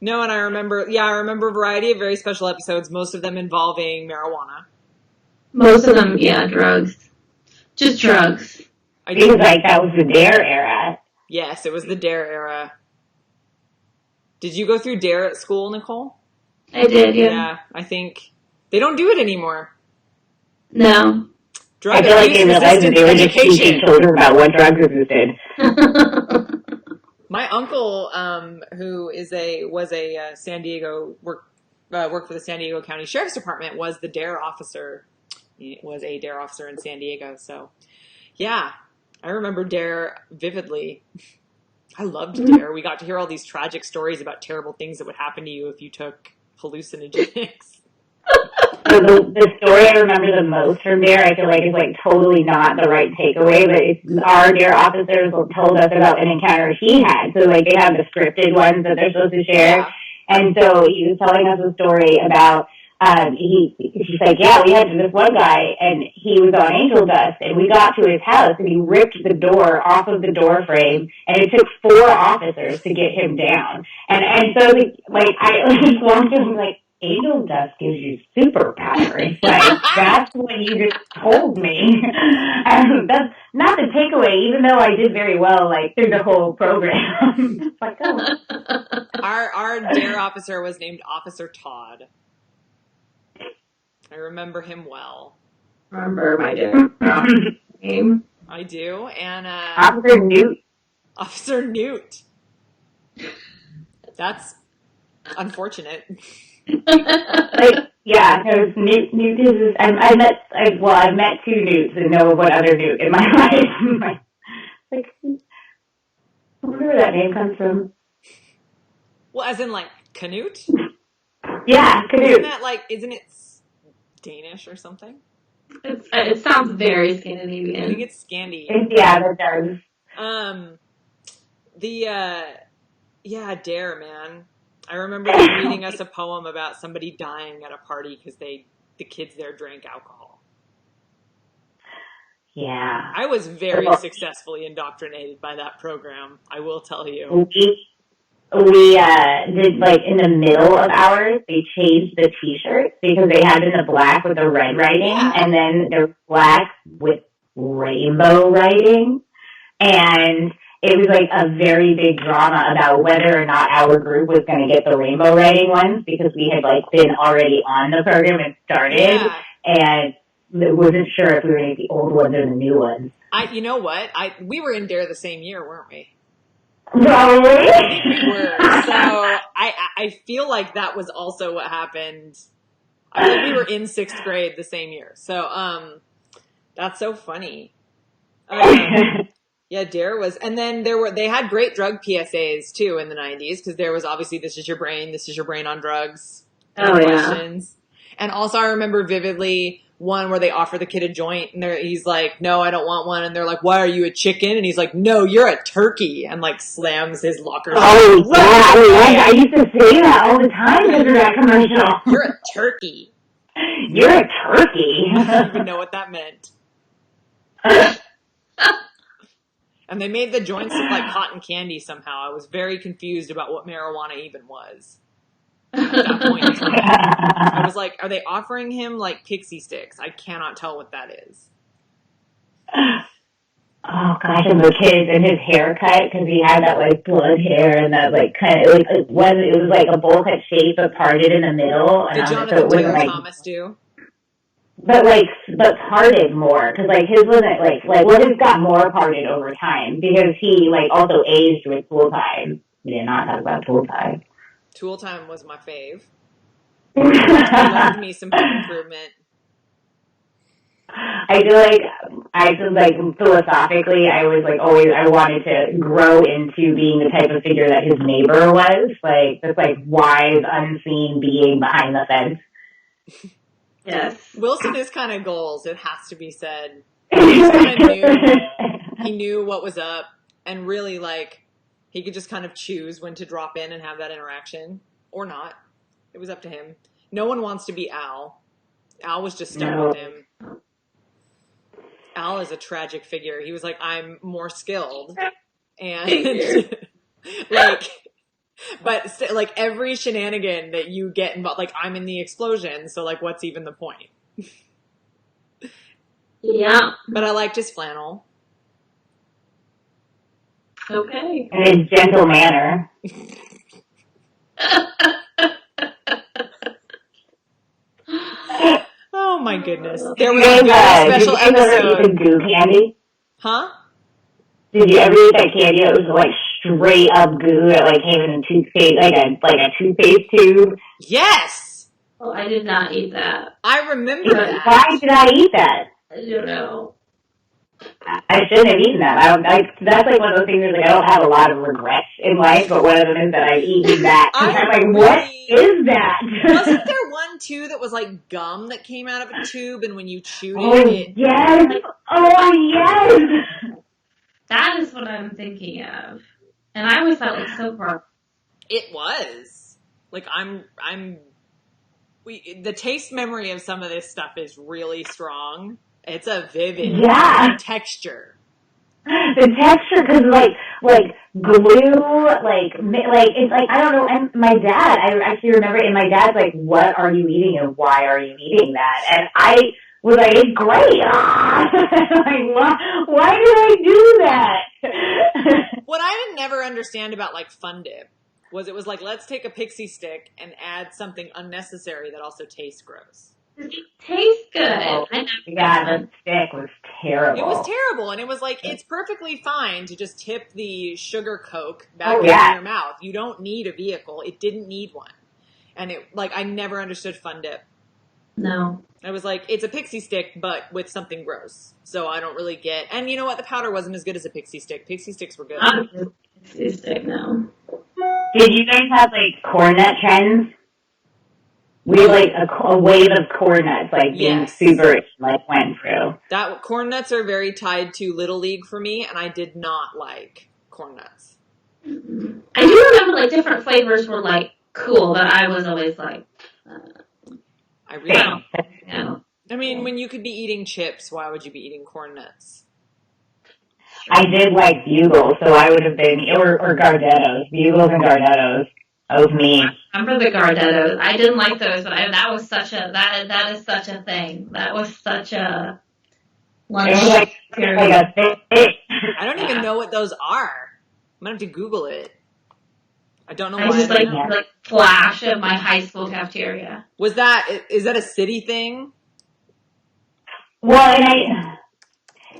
No, and I remember a variety of very special episodes, most of them involving marijuana. Most of them, yeah, drugs. Just drugs. I It was like that was the DARE era. Yes, it was the DARE era. Did you go through DARE at school, Nicole? I did, yeah. Yeah, I think they don't do it anymore. No. Drug I feel like they realized that they were just teaching children about what drugs existed. My uncle, who was a San Diego worked for the San Diego County Sheriff's Department, was the DARE officer. He was a DARE officer in San Diego. So, yeah, I remember DARE vividly. I loved DARE. We got to hear all these tragic stories about terrible things that would happen to you if you took hallucinogenics. So the story I remember the most from DARE, I feel like, is like totally not the right takeaway, but it's our DARE officers told us about an encounter he had. So like they have the scripted ones that they're supposed to share. Yeah. And so he was telling us a story about, he's like, yeah, we had this one guy and he was on angel dust and we got to his house and he ripped the door off of the door frame and it took 4 officers to get him down. And so like I just walked in and was like, angel dust gives you superpowers. Like, that's what you just told me. And that's not the takeaway, even though I did very well, like, through the whole program. It's like, oh. Our DARE officer was named Officer Todd. I remember him well. Remember my DARE name? I do. And, Officer Newt. Officer Newt. That's unfortunate. Like, yeah, because Newt is, I've met 2 Newts and know one other Newt in my life. Like, I wonder where that name comes from. Well, as in, like, Canute? Yeah, Canute. Isn't it Danish or something? It sounds very I think Scandinavian. it's Scandi. Yeah, that does. DARE, man. I remember them reading us a poem about somebody dying at a party because the kids there drank alcohol. Yeah. I was very successfully indoctrinated by that program, I will tell you. We did, like, in the middle of ours, they changed the t-shirts because they had in the black with the red writing, and then there was black with rainbow writing, and it was like a very big drama about whether or not our group was going to get the rainbow writing ones because we had like been already on the program and started, and wasn't sure if we were going to get the old ones or the new ones. You know what? We were in Dare the same year, weren't we? Probably. I think we were. So I feel like that was also what happened. I think we were in 6th grade the same year. So that's so funny. Yeah, Dare was, and then they had great drug PSAs too in the 90s because there was obviously this is your brain on drugs. Questions. And also I remember vividly one where they offer the kid a joint and he's like, no, I don't want one. And they're like, why are you a chicken? And he's like, no, you're a turkey. And like slams his locker. Oh, yeah. I used to say that all the time after that commercial. You're a turkey. You're a turkey. I don't even know what that meant. And they made the joints look like cotton candy somehow. I was very confused about what marijuana even was. At that point in time. I was like, are they offering him like pixie sticks? I cannot tell what that is. Oh gosh, and the kids and his haircut because he had that like blood hair and that like kind of like it was like a bowl cut shape but parted in the middle. Did Jonathan Taylor Thomas do? But parted more because like his wasn't like his got more parted over time because he like also aged with Tool Time. We did not talk about Tool Time. Tool Time was my fave. I loved me some home improvement. I feel like philosophically, I was like always, I wanted to grow into being the type of figure that his neighbor was. Like, this like wise, unseen being behind the fence. Yes. Wilson is kind of goals, it has to be said. He knew what was up and really like, he could just kind of choose when to drop in and have that interaction or not. It was up to him. No one wants to be Al. Al was just stuck with him. Al is a tragic figure. He was like, I'm more skilled. And like, but like every shenanigan that you get involved, like I'm in the explosion. So like, what's even the point? Yeah. But I liked his flannel. Okay. And his gentle manner. Oh my goodness. There was a very special episode. Did you ever eat the goo candy? Huh? Did you ever eat that candy that was like straight up goo that like came in a toothpaste, like a toothpaste tube? Yes! Oh, I did not eat that. I remember that. Why did I eat that? I don't know. I shouldn't have eaten that. That's like one of those things where like, I don't have a lot of regrets in life, but one of them is that I've eaten that. I'm like, what is that? Wasn't there one too that was like gum that came out of a tube and when you chewed it? Yes! Oh, yes! That is what I'm thinking of. And I always thought it was so gross. It was. Like, the taste memory of some of this stuff is really strong. It's a vivid texture. The texture, because like glue, like it's like I don't know. And my dad, I actually remember, and my dad's like, "What are you eating, and why are you eating that?" And I was like, "It's great." Like, why did I do that? What I didn't never understand about like Fun Dip was it was like, let's take a pixie stick and add something unnecessary that also tastes gross. It tastes good. Oh, yeah, the stick was terrible. It was terrible, and it was like, it's perfectly fine to just tip the sugar Coke back into your mouth. You don't need a vehicle. It didn't need one. And it, like, I never understood Fun Dip. No. I was like, it's a pixie stick, but with something gross. So I don't really get, and you know what? The powder wasn't as good as a pixie stick. Pixie sticks were good. Pixie stick, no. Did you guys have, like, corn nut trends? We had, like, a wave of corn nuts, like, being super, like, went through. Corn nuts are very tied to Little League for me, and I did not like corn nuts. Mm-hmm. I do remember, like, different flavors were, like, cool, but I was always, like, I really don't. Yeah. I mean, when you could be eating chips, why would you be eating corn nuts? I did like Bugles, so I would have been, or Gardettos. Bugles and Gardettos. That was me. I remember the Gardettos. I didn't like those, but that was such a, that is such a thing. That was such a lunch. It was like a thing. I don't even know what those are. gonna have to Google it. I don't know I why. just I don't know. like flash of my high school cafeteria. Is that a city thing? Well,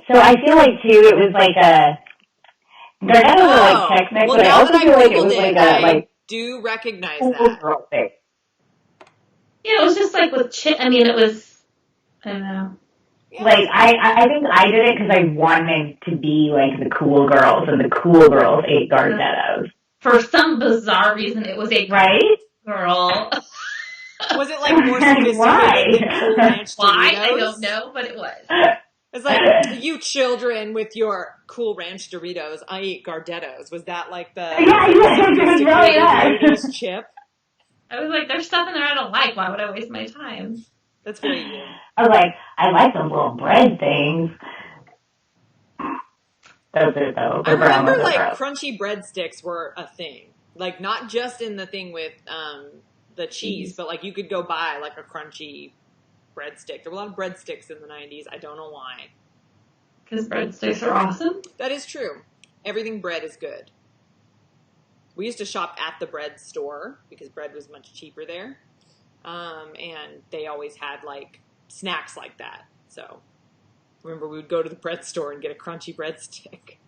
so I feel like too, it was like Gardettos are like Tex-Mex, well, but I now also that I feel like it Googled was it, like a, I like, do recognize cool that. girl thing. Yeah, it was just like with I mean, it was, I don't know. Yeah. Like, I think I did it because I wanted to be like the cool girls, and the cool girls ate Gardettos. For some bizarre reason, it was a Right? girl. Was it like more sophisticated Why? than Cool Ranch Doritos? Why? I don't know, but it was. It's like, you children with your Cool Ranch Doritos, I eat Gardettos. Was that like the it was really that. ladies chip? I was like, there's stuff in there I don't like. Why would I waste my time? That's very you. I was like, I like those little bread things. Those are those. I remember like crunchy breadsticks were a thing. Like not just in the thing with the cheese, but like you could go buy like a crunchy breadstick. There were a lot of breadsticks in the 90s. I don't know why. Because breadsticks are awesome. That is true. Everything bread is good. We used to shop at the bread store because bread was much cheaper there. And they always had like snacks like that. So remember we would go to the bread store and get a crunchy breadstick.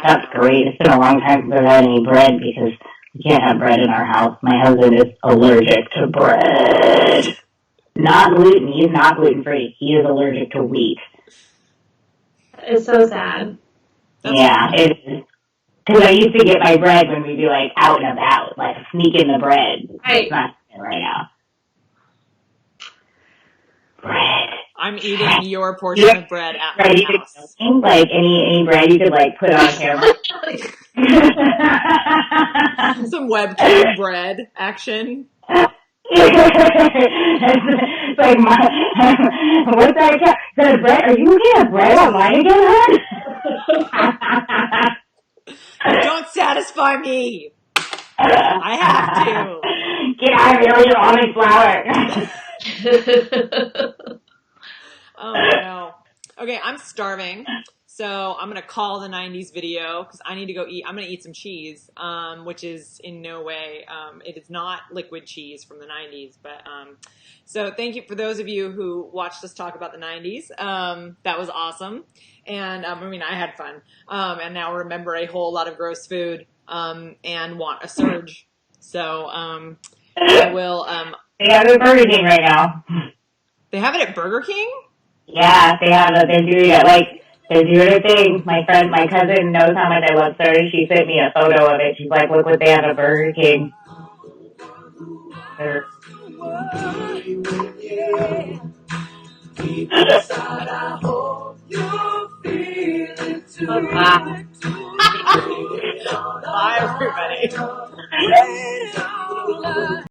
That's great. It's been a long time since I've had any bread because we can't have bread in our house. My husband is allergic to bread. Not gluten. He's not gluten-free. He is allergic to wheat. It's so sad. Yeah, it is. Because I used to get my bread when we'd be like out and about, like sneak in the bread. Right. It's not right now. Bread. I'm eating your portion of bread at my house. Like any bread you could like put on camera. Some webcam bread action. It's like what's that? Is that bread? Are you looking at bread online again, hon? Don't satisfy me. I have to. Get out of here with your almond flour. Oh no. Okay, I'm starving. So I'm going to call the 90s video because I need to go eat. I'm going to eat some cheese, which is in no way, it is not liquid cheese from the 90s. But so thank you for those of you who watched us talk about the 90s. That was awesome. And I mean, I had fun. And now remember a whole lot of gross food and want a surge. So I will. They have it at Burger King right now. They have it at Burger King? Yeah, they have it. They're doing it like. They're doing a thing. My cousin knows how much I love surge. She sent me a photo of it. She's like, look what they have at Burger King. Bye, everybody.